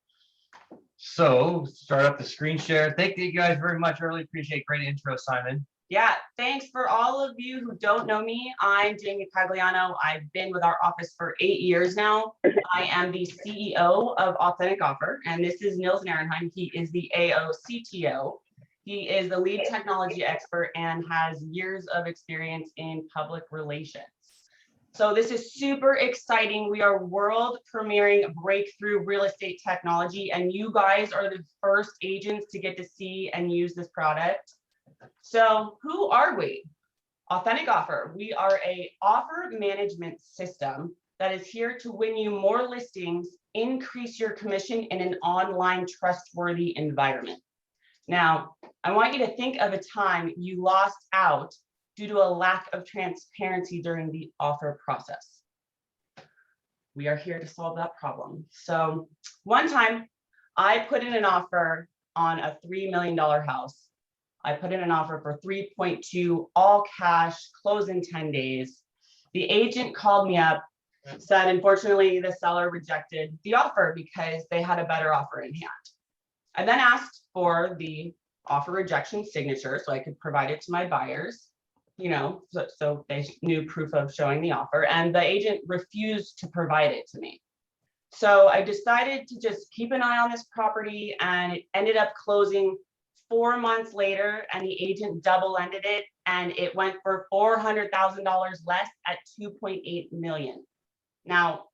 So start up the screen share. Thank you guys very much. I really appreciate great intro, Simon. Yeah, thanks for all of you who don't know me. I'm Jamie Pagliano. I've been with our office for 8 years now. I am the CEO of Authentic Offer, and this is Nils Narenheim. He is the AO-CTO. He is the lead technology expert and has years of experience in public relations. So this is super exciting. We are world premiering breakthrough real estate technology, and you guys are the first agents to get to see and use this product. So who are we? Authentic Offer. We are an offer management system that is here to win you more listings, increase your commission in an online trustworthy environment. Now, I want you to think of a time you lost out due to a lack of transparency during the offer process. We are here to solve that problem. So one time I put in an offer on a $3 million house. I put in an offer for 3.2, all cash, close in 10 days. The agent called me up, said, unfortunately, the seller rejected the offer because they had a better offer in hand. I then asked for the offer rejection signature so I could provide it to my buyers, so they knew proof of showing the offer, and the agent refused to provide it to me. So I decided to just keep an eye on this property, and it ended up closing 4 months later, and the agent double-ended it, and it went for $400,000 less at 2.8 million. Now,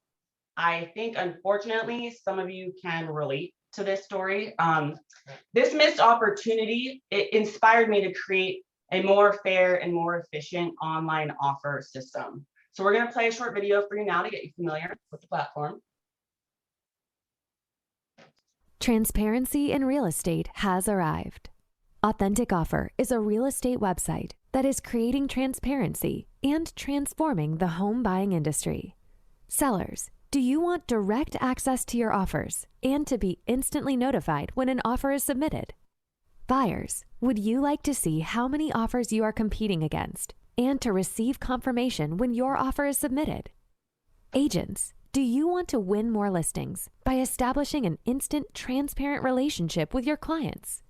I think, unfortunately, some of you can relate to this story. This missed opportunity, it inspired me to create a more fair and more efficient online offer system. So we're going to play a short video for you now to get you familiar with the platform. Transparency in real estate has arrived. Authentic Offer is a real estate website that is creating transparency and transforming the home buying industry. Sellers, do you want direct access to your offers and to be instantly notified when an offer is submitted? Buyers, would you like to see how many offers you are competing against and to receive confirmation when your offer is submitted? Agents, do you want to win more listings by establishing an instant, transparent relationship with your clients?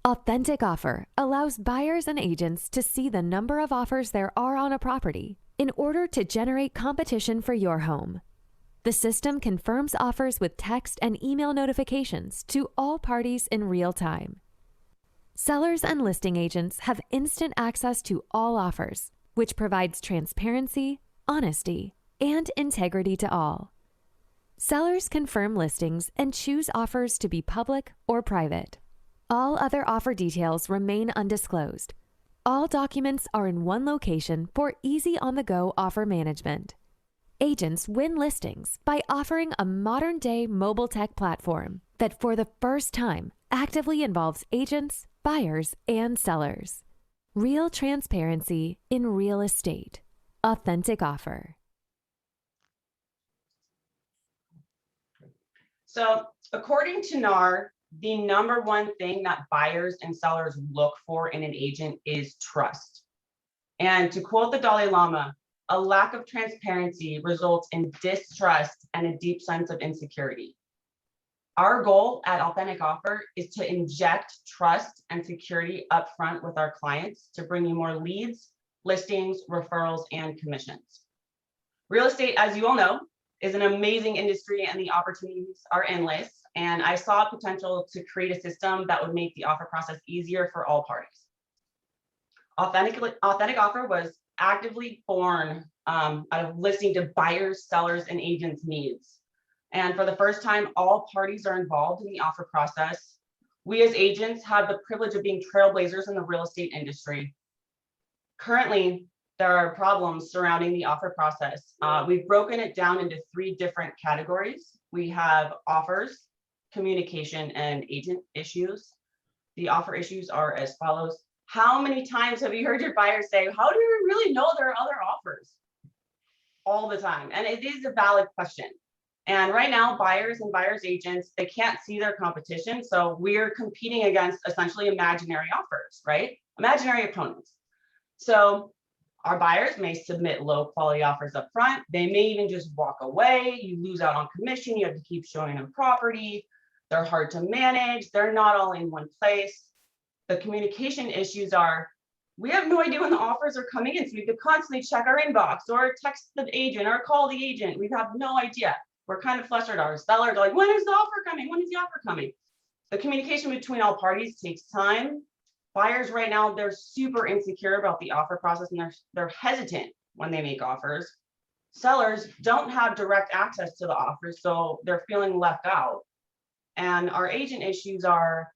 Authentic Offer allows buyers and agents to see the number of offers there are on a property in order to generate competition for your home. The system confirms offers with text and email notifications to all parties in real time. Sellers and listing agents have instant access to all offers, which provides transparency, honesty, and integrity to all. Sellers confirm listings and choose offers to be public or private. All other offer details remain undisclosed. All documents are in one location for easy on-the-go offer management. Agents win listings by offering a modern-day mobile tech platform that for the first time actively involves agents, buyers, and sellers. Real transparency in real estate. Authentic Offer. So according to NAR, the number one thing that buyers and sellers look for in an agent is trust. And to quote the Dalai Lama, a lack of transparency results in distrust and a deep sense of insecurity. Our goal at Authentic Offer is to inject trust and security upfront with our clients to bring you more leads, listings, referrals, and commissions. Real estate, as you all know, is an amazing industry and the opportunities are endless. And I saw potential to create a system that would make the offer process easier for all parties. Authentic Offer was actively born out of listening to buyers, sellers, and agents' needs. And for the first time, all parties are involved in the offer process. We as agents have the privilege of being trailblazers in the real estate industry. Currently, there are problems surrounding the offer process. We've broken it down into 3 different categories. We have offers, communication, and agent issues. The offer issues are as follows. How many times have you heard your buyers say, how do we really know there are other offers? All the time. And it is a valid question. And right now, buyers and buyers agents, they can't see their competition. So we're competing against essentially imaginary offers, right? Imaginary opponents. So our buyers may submit low quality offers up front. They may even just walk away. You lose out on commission. You have to keep showing them property. They're hard to manage. They're not all in one place. The communication issues are, we have no idea when the offers are coming in. So we have to constantly check our inbox or text the agent or call the agent. We have no idea. We're kind of flustered. Our sellers are like, when is the offer coming? When is the offer coming? The communication between all parties takes time. Buyers right now, they're super insecure about the offer process and they're hesitant when they make offers. Sellers don't have direct access to the offers, so they're feeling left out. And our agent issues are,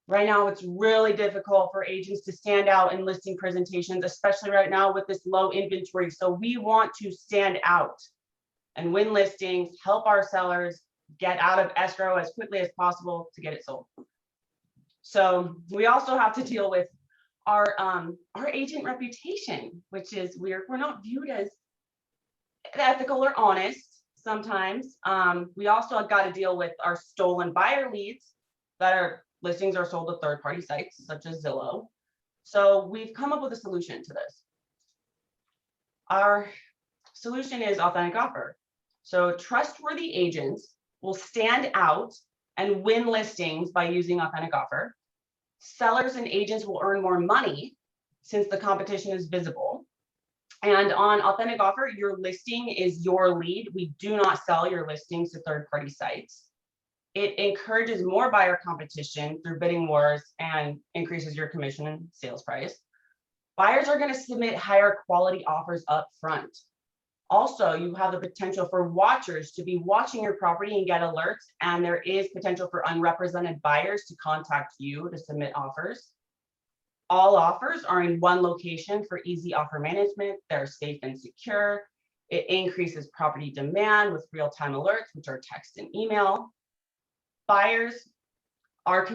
right now, it's really difficult for agents to stand out in listing presentations, especially right now with this low inventory. So we want to stand out and win listings, help our sellers get out of escrow as quickly as possible to get it sold. So we also have to deal with our agent reputation, which is we're not viewed as ethical or honest sometimes. We also got to deal with our stolen buyer leads that are listings are sold to third-party sites such as Zillow. So we've come up with a solution to this. Our solution is Authentic Offer. So trustworthy agents will stand out and win listings by using Authentic Offer. Sellers and agents will earn more money since the competition is visible. And on Authentic Offer, your listing is your lead. We do not sell your listings to third-party sites. It encourages more buyer competition through bidding wars and increases your commission and sales price. Buyers are going to submit higher quality offers up front. Also, you have the potential for watchers to be watching your property and get alerts, and there is potential for unrepresented buyers to contact you to submit offers. All offers are in one location for easy offer management. They're safe and secure. It increases property demand with real-time alerts, which are text and email. Buyers are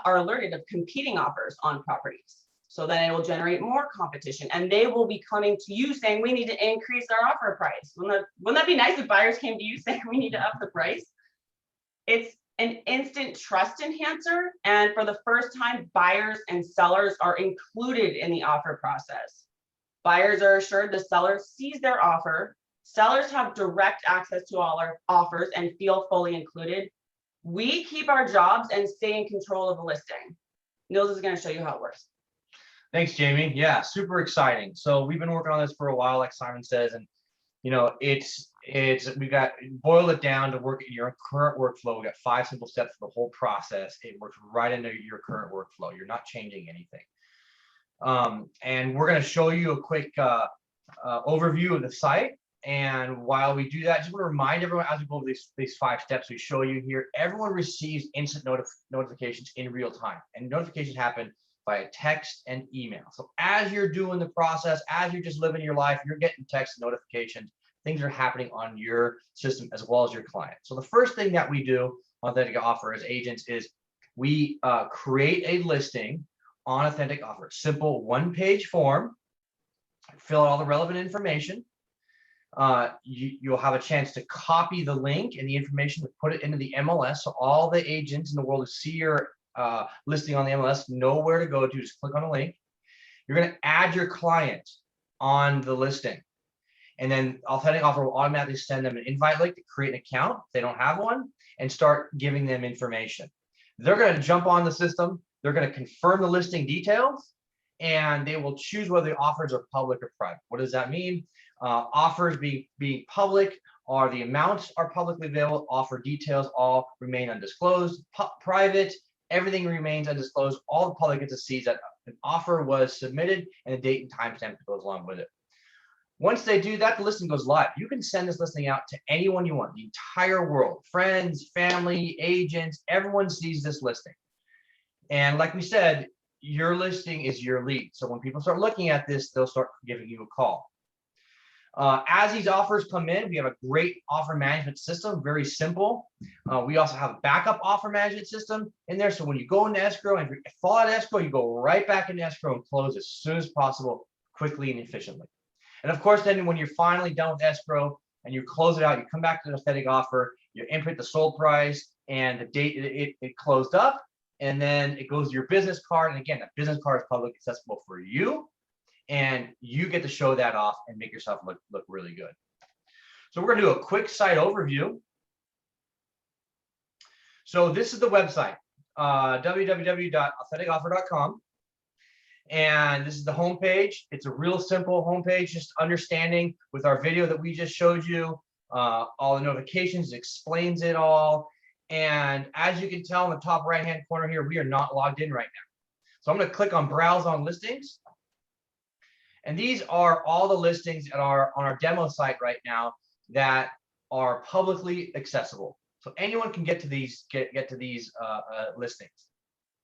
alerted of competing offers on properties. So then it will generate more competition, and they will be coming to you saying, we need to increase our offer price. Wouldn't that be nice if buyers came to you saying we need to up the price? It's an instant trust enhancer. And for the first time, buyers and sellers are included in the offer process. Buyers are assured the seller sees their offer. Sellers have direct access to all our offers and feel fully included. We keep our jobs and stay in control of the listing. Nils is going to show you how it works. Thanks, Jamie. Yeah, super exciting. So we've been working on this for a while, like Simon says, and we got boiled it down to work in your current workflow. We got 5 simple steps for the whole process. It works right into your current workflow. You're not changing anything. And we're going to show you a quick overview of the site. And while we do that, just want to remind everyone as we go over these 5 steps we show you here, everyone receives instant notifications in real time, and notifications happen via text and email. So as you're doing the process, as you're just living your life, you're getting text notifications. Things are happening on your system as well as your client. So the first thing that we do on Authentic Offer as agents is we create a listing on Authentic Offer. Simple 1-page form, fill out all the relevant information. You'll have a chance to copy the link and the information to put it into the MLS. So all the agents in the world who see your listing on the MLS know where to go to. Just click on the link. You're going to add your client on the listing, and then Authentic Offer will automatically send them an invite link to create an account if they don't have one, and start giving them information. They're going to jump on the system. They're going to confirm the listing details, and they will choose whether the offers are public or private. What does that mean? Offers being public, or the amounts are publicly available. Offer details all remain undisclosed. Private, everything remains undisclosed. All the public gets to see is that an offer was submitted and the date and timestamp that goes along with it. Once they do that, the listing goes live. You can send this listing out to anyone you want, the entire world, friends, family, agents, everyone sees this listing. And like we said, your listing is your lead. So when people start looking at this, they'll start giving you a call. As these offers come in, we have a great offer management system, very simple. We also have a backup offer management system in there. So when you go into escrow and fall out of escrow, you go right back into escrow and close as soon as possible, quickly and efficiently. And of course, then when you're finally done with escrow and you close it out, you come back to the Authentic Offer, you input the sold price and the date it closed up, and then it goes to your business card. And again, that business card is publicly accessible for you, and you get to show that off and make yourself look really good. So we're going to do a quick site overview. So this is the website, www.authenticoffer.com. And this is the homepage. It's a real simple homepage, just understanding with our video that we just showed you, all the notifications, explains it all. And as you can tell in the top right-hand corner here, we are not logged in right now. So I'm going to click on Browse on Listings. And these are all the listings that are on our demo site right now that are publicly accessible. So anyone can get to these listings.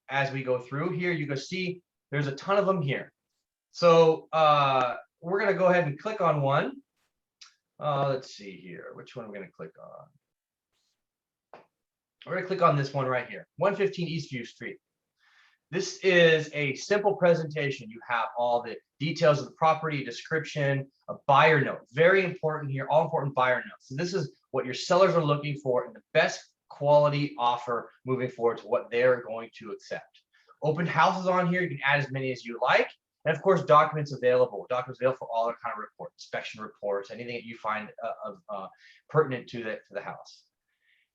As we go through here, you can see there's a ton of them here. So we're going to go ahead and click on one. Let's see here. Which one are we going to click on? We're going to click on this one right here, 115 Eastview Street. This is a simple presentation. You have all the details of the property, description, a buyer note. Very important here, all important buyer notes. So this is what your sellers are looking for in the best quality offer moving forward to what they're going to accept. Open houses on here. You can add as many as you like. And of course, documents available. Documents available for all other kind of reports, inspection reports, anything that you find pertinent to the house.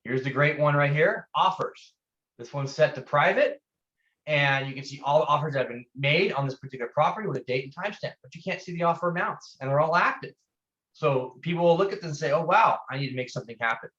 Here's the great one right here, offers. This one's set to private. And you can see all the offers that have been made on this particular property with a date and timestamp, but you can't see the offer amounts, and they're all active. So people will look at this and say, oh, wow, I need to make something happen.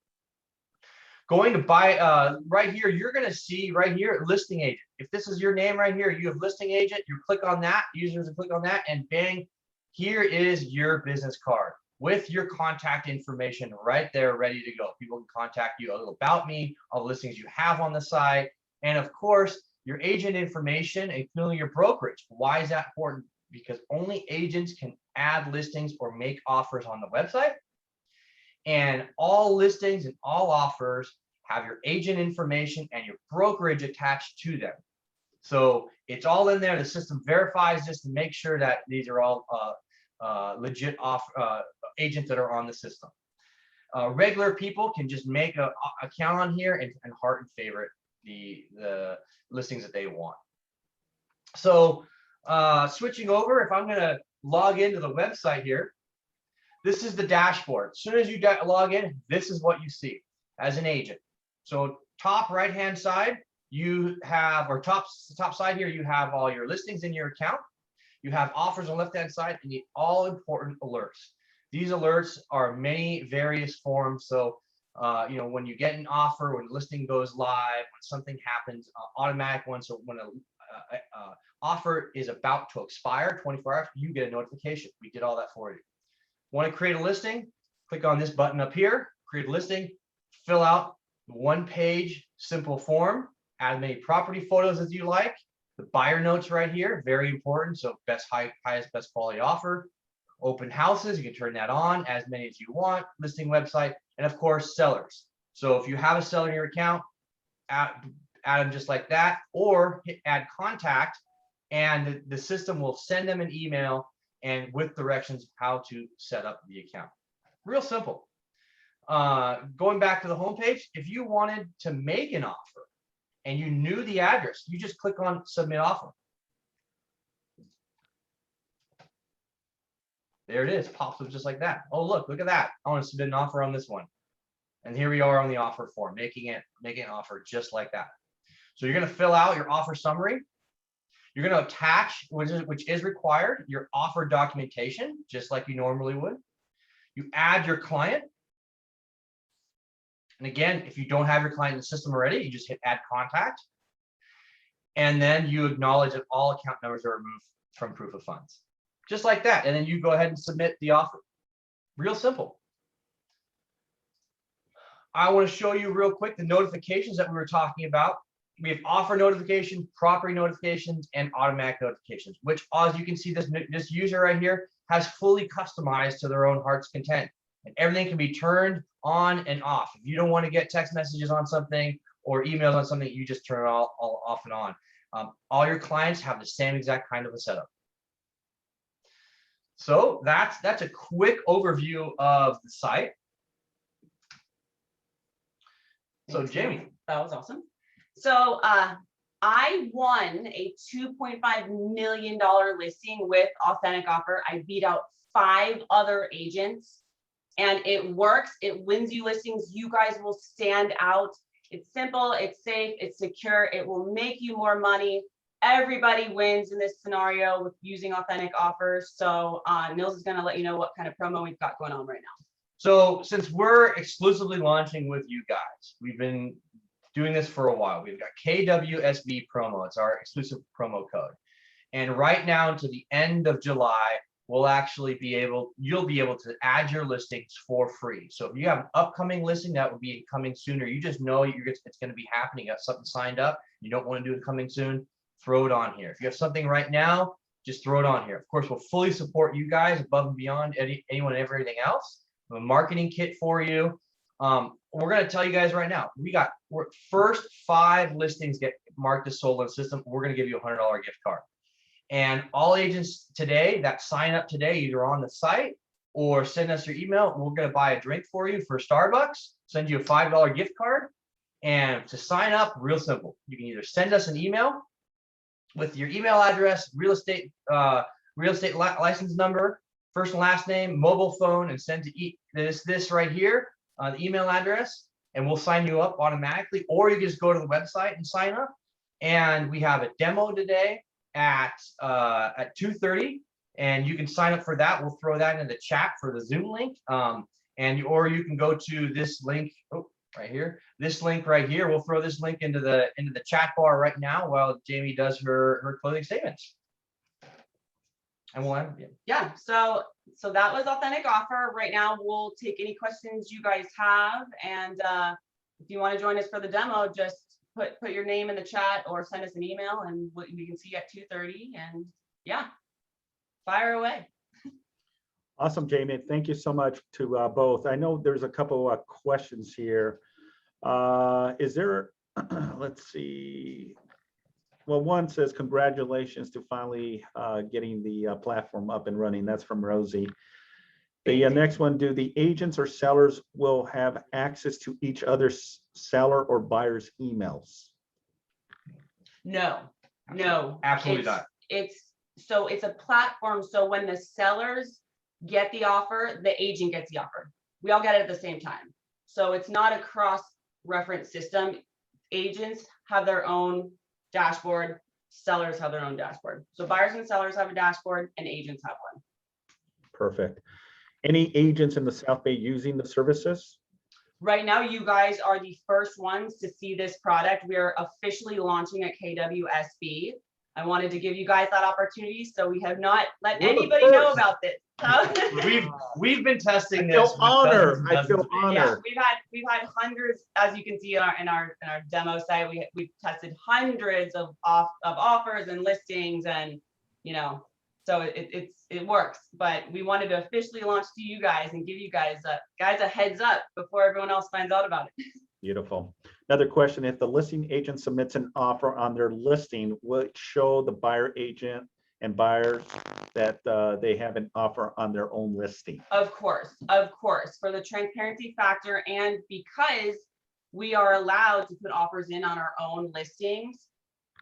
Going to buy right here, you're going to see right here, listing agent. If this is your name right here, you have listing agent, you click on that, users will click on that, and bang, here is your business card with your contact information right there, ready to go. People can contact you, a little about me, all the listings you have on the site, and of course, your agent information, including your brokerage. Why is that important? Because only agents can add listings or make offers on the website. And all listings and all offers have your agent information and your brokerage attached to them. So it's all in there. The system verifies this to make sure that these are all legit agents that are on the system. Regular people can just make an account on here and heart and favorite the listings that they want. So switching over, if I'm going to log into the website here, this is the dashboard. As soon as you log in, this is what you see as an agent. So top right hand side, you have, or top side here, you have all your listings in your account. You have offers on the left hand side and the all important alerts. These alerts are many various forms. So you know, when you get an offer, when the listing goes live, when something happens, automatic one. So when a offer is about to expire, 24 hours, you get a notification. We did all that for you. Want to create a listing? Click on this button up here, create a listing, fill out one page simple form, add as many property photos as you like. The buyer notes right here, very important. So highest, best quality offer. Open houses, you can turn that on, as many as you want. Listing website, and of course, sellers. So if you have a seller in your account, add them just like that, or hit add contact, and the system will send them an email and with directions how to set up the account. Real simple. Going back to the homepage, if you wanted to make an offer and you knew the address, you just click on submit offer. There it is, pops up just like that. Oh, look at that. I want to submit an offer on this one. And here we are on the offer form, making an offer just like that. So you're going to fill out your offer summary. You're going to attach, which is required, your offer documentation, just like you normally would. You add your client. And again, if you don't have your client in the system already, you just hit add contact. And then you acknowledge that all account numbers are removed from proof of funds. Just like that. And then you go ahead and submit the offer. Real simple. I want to show you real quick the notifications that we were talking about. We have offer notification, property notifications, and automatic notifications, which, as you can see, this user right here has fully customized to their own heart's content. And everything can be turned on and off. If you don't want to get text messages on something or emails on something, you just turn it all off and on. All your clients have the same exact kind of a setup. So that's a quick overview of the site. So Jamie, that was awesome. So I won a $2.5 million listing with Authentic Offer. I beat out 5 other agents, and it works. It wins you listings. You guys will stand out. It's simple, it's safe, it's secure. It will make you more money. Everybody wins in this scenario with using Authentic Offers. So Nils is going to let you know what kind of promo we've got going on right now. So since we're exclusively launching with you guys, we've been doing this for a while. We've got KWSB promo. It's our exclusive promo code. And right now to the end of July, you'll be able to add your listings for free. So if you have an upcoming listing that will be coming sooner, you just know it's going to be happening. You got something signed up, you don't want to do it coming soon, throw it on here. If you have something right now, just throw it on here. Of course, we'll fully support you guys above and beyond anyone and everything else. A marketing kit for you. We're going to tell you guys right now, first 5 listings get marked as sold on the system, we're going to give you a $100 gift card. And all agents today that sign up today, either on the site or send us your email, we're going to buy a drink for you for Starbucks, send you a $5 gift card. And to sign up, real simple. You can either send us an email with your email address, real estate license number, first and last name, mobile phone, and send to this right here, the email address, and we'll sign you up automatically. Or you can just go to the website and sign up. And we have a demo today at 2:30, and you can sign up for that. We'll throw that in the chat for the Zoom link. Or you can go to this link right here. This link right here. We'll throw this link into the chat bar right now while Jamie does her closing statements. And we'll end. Yeah, so that was Authentic Offer. Right now, we'll take any questions you guys have, and if you want to join us for the demo, just put your name in the chat or send us an email, and we can see you at 2:30. And yeah, fire away. Awesome, Jamie. Thank you so much to both. I know there's a couple of questions here. Is there? Let's see. Well, one says congratulations to finally getting the platform up and running. That's from Rosie. The next one, do the agents or sellers will have access to each other's seller or buyer's emails? No, no. Absolutely It's- not. It's a platform. So when the sellers get the offer, the agent gets the offer. We all get it at the same time. So it's not a cross-reference system. Agents have their own dashboard, sellers have their own dashboard. So buyers and sellers have a dashboard and agents have one. Perfect. Any agents in the South Bay using the services? Right now, you guys are the first ones to see this product. We are officially launching at KWSB. I wanted to give you guys that opportunity, so we have not let We're the anybody know first. about this. We've been testing I this. feel with honored. dozens and I dozens feel of agents. Yeah, honored. we've had hundreds, as you can see in our demo site. We've tested hundreds of offers and listings, and so it works. But we wanted to officially launch to you guys and give you guys a heads up before everyone else finds out about it. Beautiful. Another question, if the listing agent submits an offer on their listing, will it show the buyer agent and buyers that they have an offer on their own listing? Of course, for the transparency factor, and because we are allowed to put offers in on our own listings,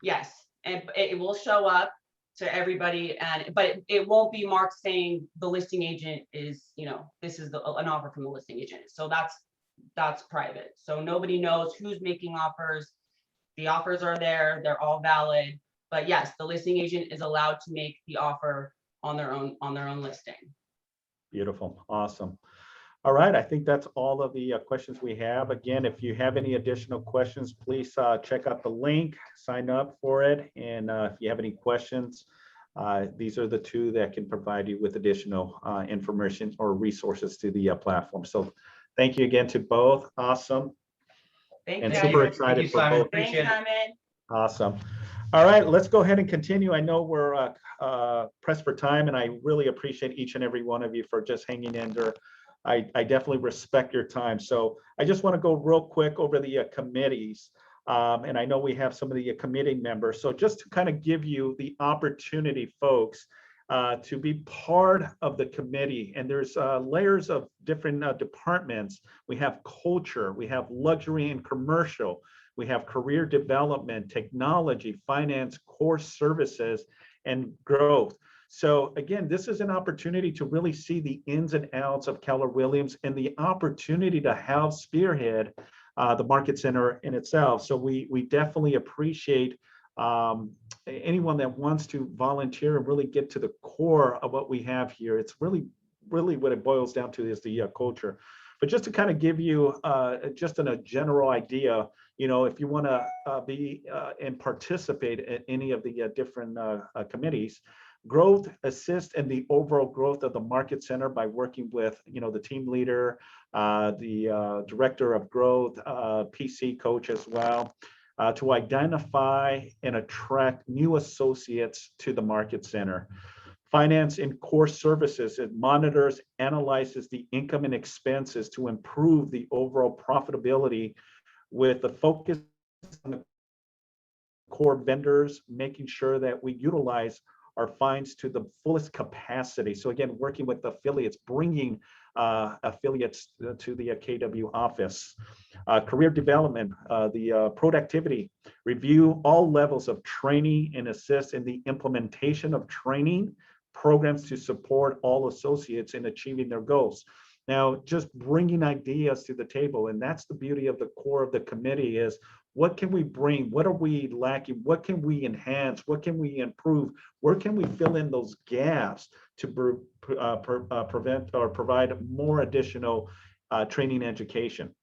yes, and it will show up to everybody, but it won't be marked saying the listing agent is, this is an offer from the listing agent. So that's private. So nobody knows who's making offers. The offers are there, they're all valid. But yes, the listing agent is allowed to make the offer on their own listing. Beautiful. Awesome. All right. I think that's all of the questions we have. Again, if you have any additional questions, please check out the link, sign up for it. And if you have any questions, these are the two that can provide you with additional information or resources to the platform. So thank you again to both. Awesome. Thank And you. super guys. excited for Simon. both. Thanks, Appreciate it. Simon. Awesome. All right, let's go ahead and continue. I know we're pressed for time, and I really appreciate each and every one of you for just hanging in there. I definitely respect your time. So I just want to go real quick over the committees. And I know we have some of the committee members. So just to kind of give you the opportunity, folks, to be part of the committee. And there's layers of different departments. We have culture, we have luxury and commercial, we have career development, technology, finance, core services, and growth. So again, this is an opportunity to really see the ins and outs of Keller Williams and the opportunity to help spearhead the Market Center in itself. So we definitely appreciate anyone that wants to volunteer and really get to the core of what we have here. It's really what it boils down to is the culture. But just to kind of give you just a general idea, if you want to be and participate in any of the different committees, growth assist in the overall growth of the Market Center by working with, the team leader, the director of growth, PC coach as well, to identify and attract new associates to the Market Center. Finance and core services, it monitors, analyzes the income and expenses to improve the overall profitability with the focus on the core vendors, making sure that we utilize our fines to the fullest capacity. So again, working with affiliates, bringing affiliates to the KW office. Career development, the productivity, review all levels of training and assist in the implementation of training programs to support all associates in achieving their goals. Now, just bringing ideas to the table, and that's the beauty of the core of the committee is, what can we bring? What are we lacking? What can we enhance? What can we improve? Where can we fill in those gaps to prevent or provide more additional training education?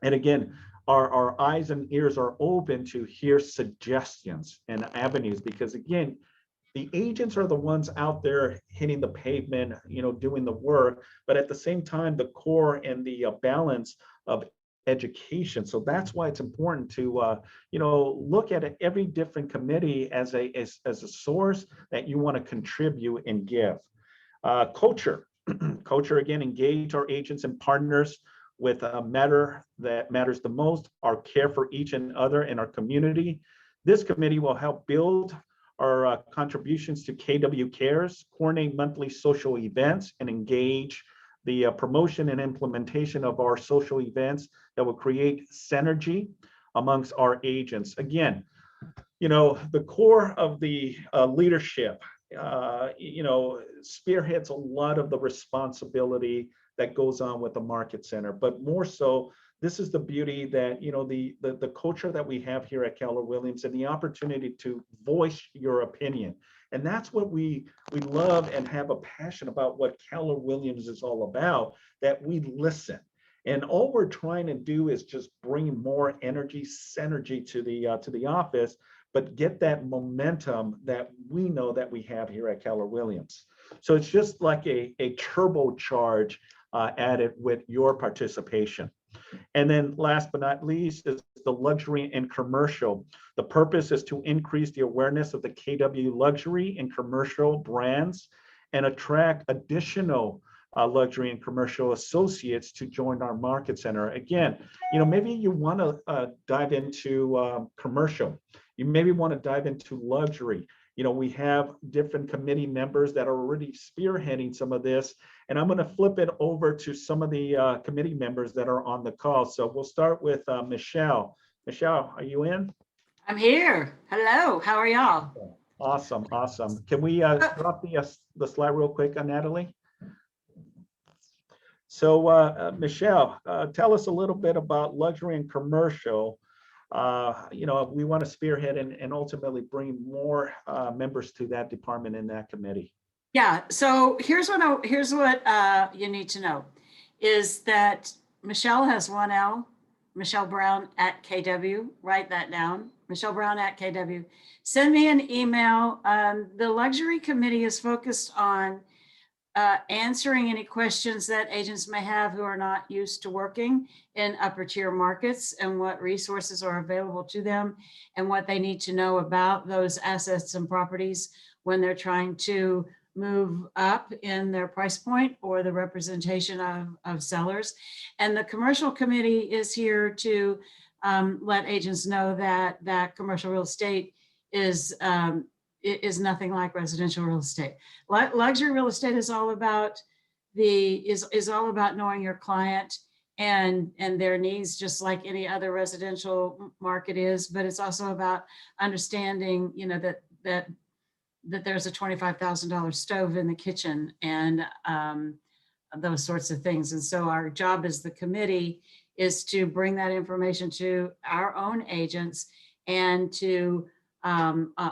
And again, our eyes and ears are open to hear suggestions and avenues, because again, the agents are the ones out there hitting the pavement, doing the work, but at the same time, the core and the balance of education. So that's why it's important to, look at every different committee as a source that you want to contribute and give. Culture, again, engage our agents and partners with a matter that matters the most, our care for each and other in our community, This committee will help build our contributions to KW Cares, coordinate monthly social events, and engage the promotion and implementation of our social events that will create synergy amongst our agents. Again, the core of the leadership, spearheads a lot of the responsibility that goes on with the market center, but more so, this is the beauty that, the culture that we have here at Keller Williams and the opportunity to voice your opinion. And that's what we love and have a passion about what Keller Williams is all about, that we listen. And all we're trying to do is just bring more energy, synergy to the office, but get that momentum that we know that we have here at Keller Williams. So it's just like a turbocharge added with your participation. And then last but not least is the luxury and commercial. The purpose is to increase the awareness of the KW luxury and commercial brands and attract additional luxury and commercial associates to join our market center. Again, maybe you want to dive into commercial. You maybe want to dive into luxury. We have different committee members that are already spearheading some of this, and I'm going to flip it over to some of the committee members that are on the call. So we'll start with Michelle. Michelle, are you in? I'm here. Hello, how are y'all? Awesome, awesome. Can we drop the slide real quick on Natalie? So Michelle, tell us a little bit about luxury and commercial. We want to spearhead and ultimately bring more members to that department in that committee. Yeah, so here's what you need to know is that Michelle has one L, Michelle Brown at KW. Write that down, Michelle Brown at KW. Send me an email. The luxury committee is focused on answering any questions that agents may have who are not used to working in upper tier markets and what resources are available to them and what they need to know about those assets and properties when they're trying to move up in their price point or the representation of sellers. And the commercial committee is here to let agents know that commercial real estate is nothing like residential real estate. Luxury real estate is all about all about knowing your client and their needs, just like any other residential market is. But it's also about understanding, that there's a $25,000 stove in the kitchen and those sorts of things. And so our job as the committee is to bring that information to our own agents and to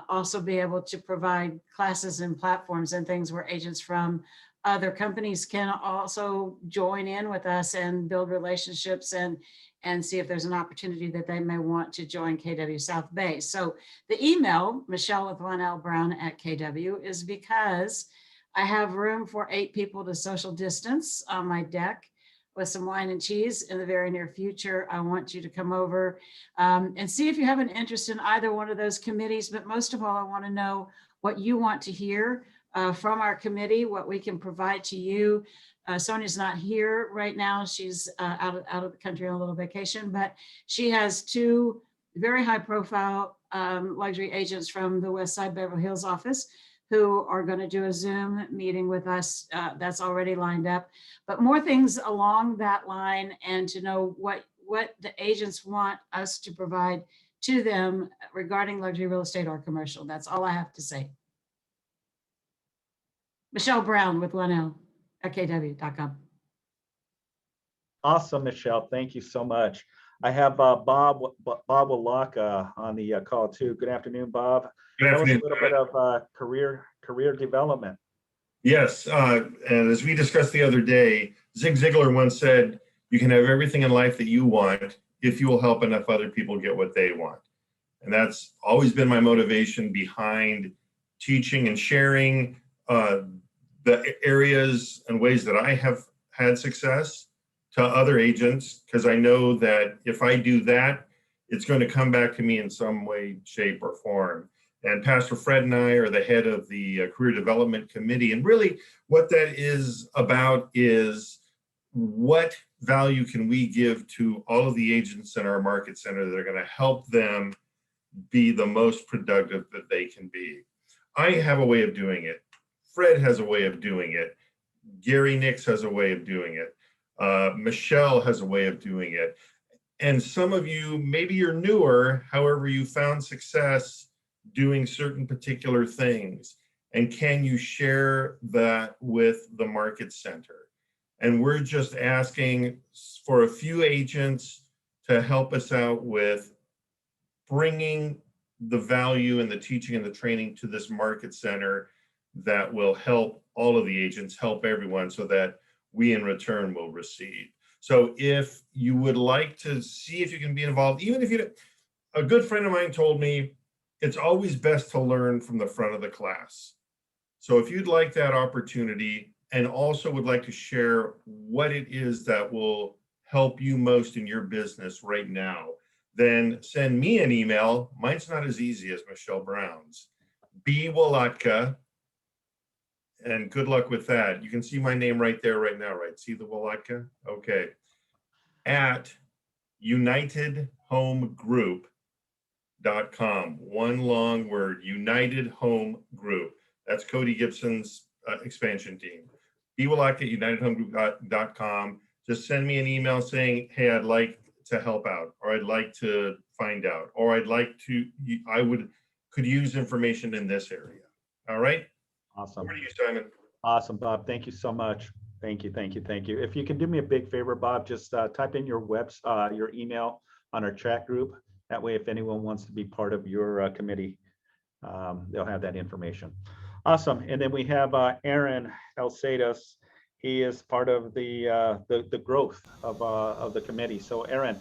also be able to provide classes and platforms and things where agents from other companies can also join in with us and build relationships and see if there's an opportunity that they may want to join KW South Bay. So the email, Michelle with 1L Brown at KW, is because I have room for 8 people to social distance on my deck with some wine and cheese in the very near future. I want you to come over and see if you have an interest in either one of those committees. But most of all, I want to know what you want to hear from our committee, what we can provide to you. Sonia's not here right now. She's out of the country on a little vacation, but she has 2 very high profile luxury agents from the West Side Beverly Hills office who are going to do a Zoom meeting with us. That's already lined up, but more things along that line, and to know what the agents want us to provide to them regarding luxury real estate or commercial. That's all I have to say. Michelle Brown with 1L at kw.com. Awesome, Michelle. Thank you so much. I have Bob Walaka on the call too. Good afternoon, Bob. Good afternoon. Tell us a little bit of career development. Yes, and as we discussed the other day, Zig Ziglar once said, "You can have everything in life that you want if you will help enough other people get what they want." And that's always been my motivation behind teaching and sharing the areas and ways that I have had success to other agents, because I know that if I do that, it's going to come back to me in some way, shape, or form. And Pastor Fred and I are the head of the Career Development Committee. And really what that is about is what value can we give to all of the agents in our market center that are going to help them be the most productive that they can be. I have a way of doing it. Fred has a way of doing it. Gary Nix has a way of doing it. Michelle has a way of doing it. And some of you, maybe you're newer, however, you found success doing certain particular things. And can you share that with the Market Center? And we're just asking for a few agents to help us out with bringing the value and the teaching and the training to this Market Center that will help all of the agents, help everyone, so that we in return will receive. So if you would like to see if you can be involved, even if you, a good friend of mine told me, it's always best to learn from the front of the class. So if you'd like that opportunity and also would like to share what it is that will help you most in your business right now, then send me an email. Mine's not as easy as Michelle Brown's. bwalatka, and good luck with that. You can see my name right there right now, right? See the Walatka? Okay. At unitedhomegroup.com. One long word, United Home Group. That's Cody Gibson's expansion team. bwalatka at unitedhomegroup.com. Just send me an email saying, hey, I'd like to help out, or I'd like to find out, or I'd like to, could use information in this area. All right. Awesome. Over to you, Simon. Awesome, Bob. Thank you so much. Thank you, thank you, thank you. If you can do me a big favor, Bob, just type in your your email on our chat group. That way, if anyone wants to be part of your committee, they'll have that information. Awesome. And then we have Aaron Alcedas. He is part of the growth of the committee. So, Aaron.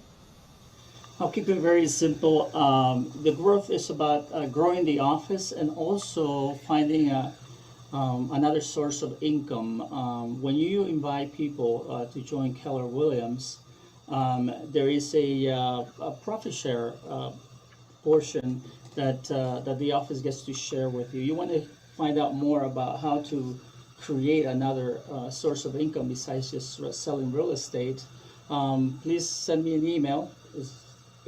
I'll keep it very simple. The growth is about growing the office and also finding another source of income. When you invite people to join Keller Williams, there is a profit share portion that the office gets to share with you. You want to find out more about how to create another source of income besides just selling real estate. Please send me an email. It's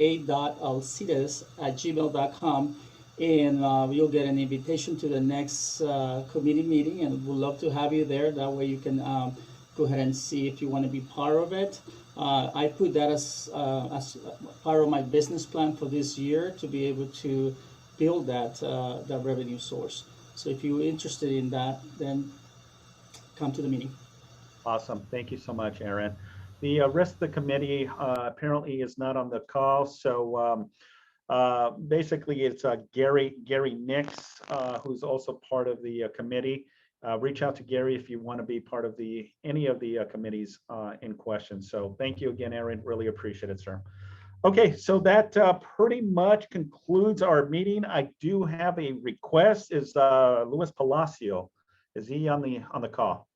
a.alcides@gmail.com, and you'll get an invitation to the next committee meeting, and we'd love to have you there. That way you can go ahead and see if you want to be part of it. I put that as part of my business plan for this year to be able to build that revenue source. So if you're interested in that, then come to the meeting. Awesome. Thank you so much, Aaron. The rest of the committee apparently is not on the call. So basically it's Gary Nix, who's also part of the committee. Reach out to Gary if you want to be part of any of the committees in question. So thank you again, Aaron. Really appreciate it, sir. Okay, so that pretty much concludes our meeting. I do have a request. Is Luis Palacio, is he on the call?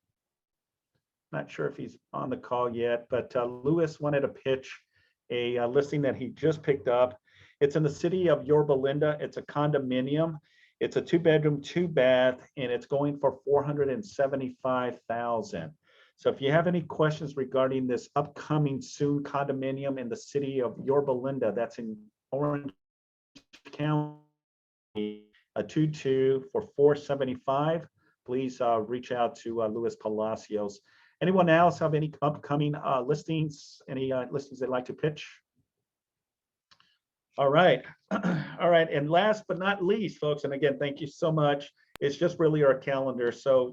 Not sure if he's on the call yet, but Luis wanted to pitch a listing that he just picked up. It's in the city of Yorba Linda. It's a condominium. It's a 2-bedroom, 2-bath, and it's going for $475,000. So if you have any questions regarding this upcoming soon condominium in the city of Yorba Linda, that's in Orange County, a 2-2 for $475,000, please reach out to Luis Palacios. Anyone else have any upcoming listings? Any listings they'd like to pitch? All right. All right. And last but not least, folks, and again, thank you so much. It's just really our calendar. So,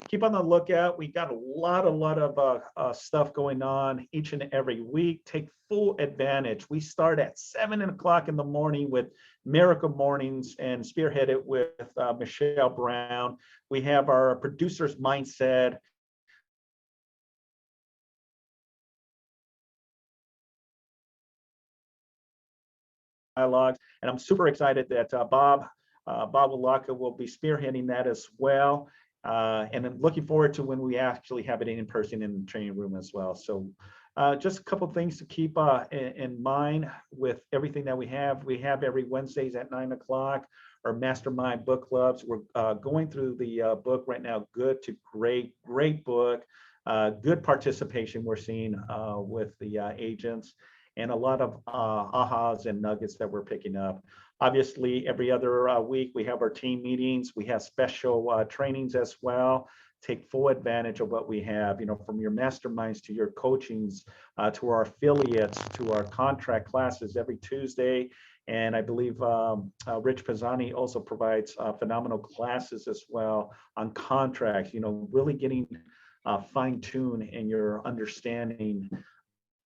keep on the lookout. We got a lot of stuff going on each and every week. Take full advantage. We start at 7 o'clock in the morning with Miracle Mornings and spearheaded with Michelle Brown. We have our producer's mindset. Dialogues, and I'm super excited that Bob Wallaka will be spearheading that as well, and I'm looking forward to when we actually have it in person in the training room as well. So just a couple things to keep in mind with everything that we have. We have every Wednesdays at 9 o'clock our mastermind book clubs. We're going through the book right now. Good to great book. Good participation we're seeing with the agents, and a lot of ahas and nuggets that we're picking up. Obviously, every other week we have our team meetings. We have special trainings as well. Take full advantage of what we have, from your masterminds to your coachings, to our affiliates, to our contract classes every Tuesday. And I believe Rich Pisani also provides phenomenal classes as well on contracts, really getting fine-tuned in your understanding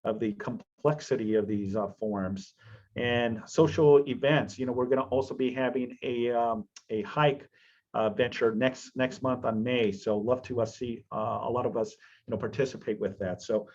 of the complexity of these forms. And social events, we're going to also be having a hike venture next month on May. So love to see a lot of us, participate with that. So,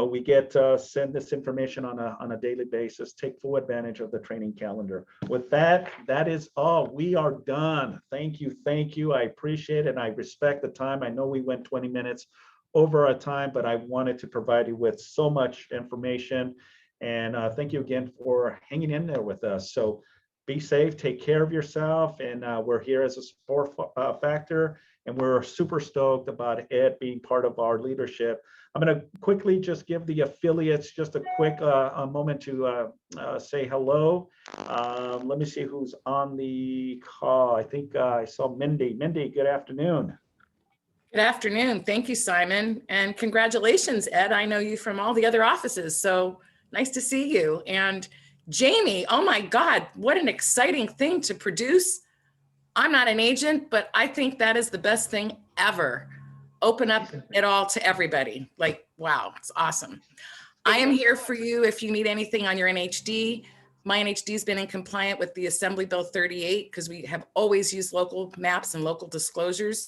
we get send this information on a daily basis. Take full advantage of the training calendar. With that, that is all. We are done. Thank you. I appreciate it. And I respect the time. I know we went 20 minutes over our time, but I wanted to provide you with so much information. And thank you again for hanging in there with us. So be safe, take care of yourself, and we're here as a support factor, and we're super stoked about Ed being part of our leadership. I'm going to quickly just give the affiliates just a quick a moment to say hello. Let me see who's on the call. I think I saw Mindy. Mindy, good afternoon. Good afternoon. Thank you, Simon. And congratulations, Ed. I know you from all the other offices, so nice to see you. And Jamie, oh my God, what an exciting thing to produce. I'm not an agent, but I think that is the best thing ever. Open up it all to everybody. Like, wow, it's awesome. I am here for you if you need anything on your NHD. My NHD has been in compliant with the Assembly Bill 38 because we have always used local maps and local disclosures.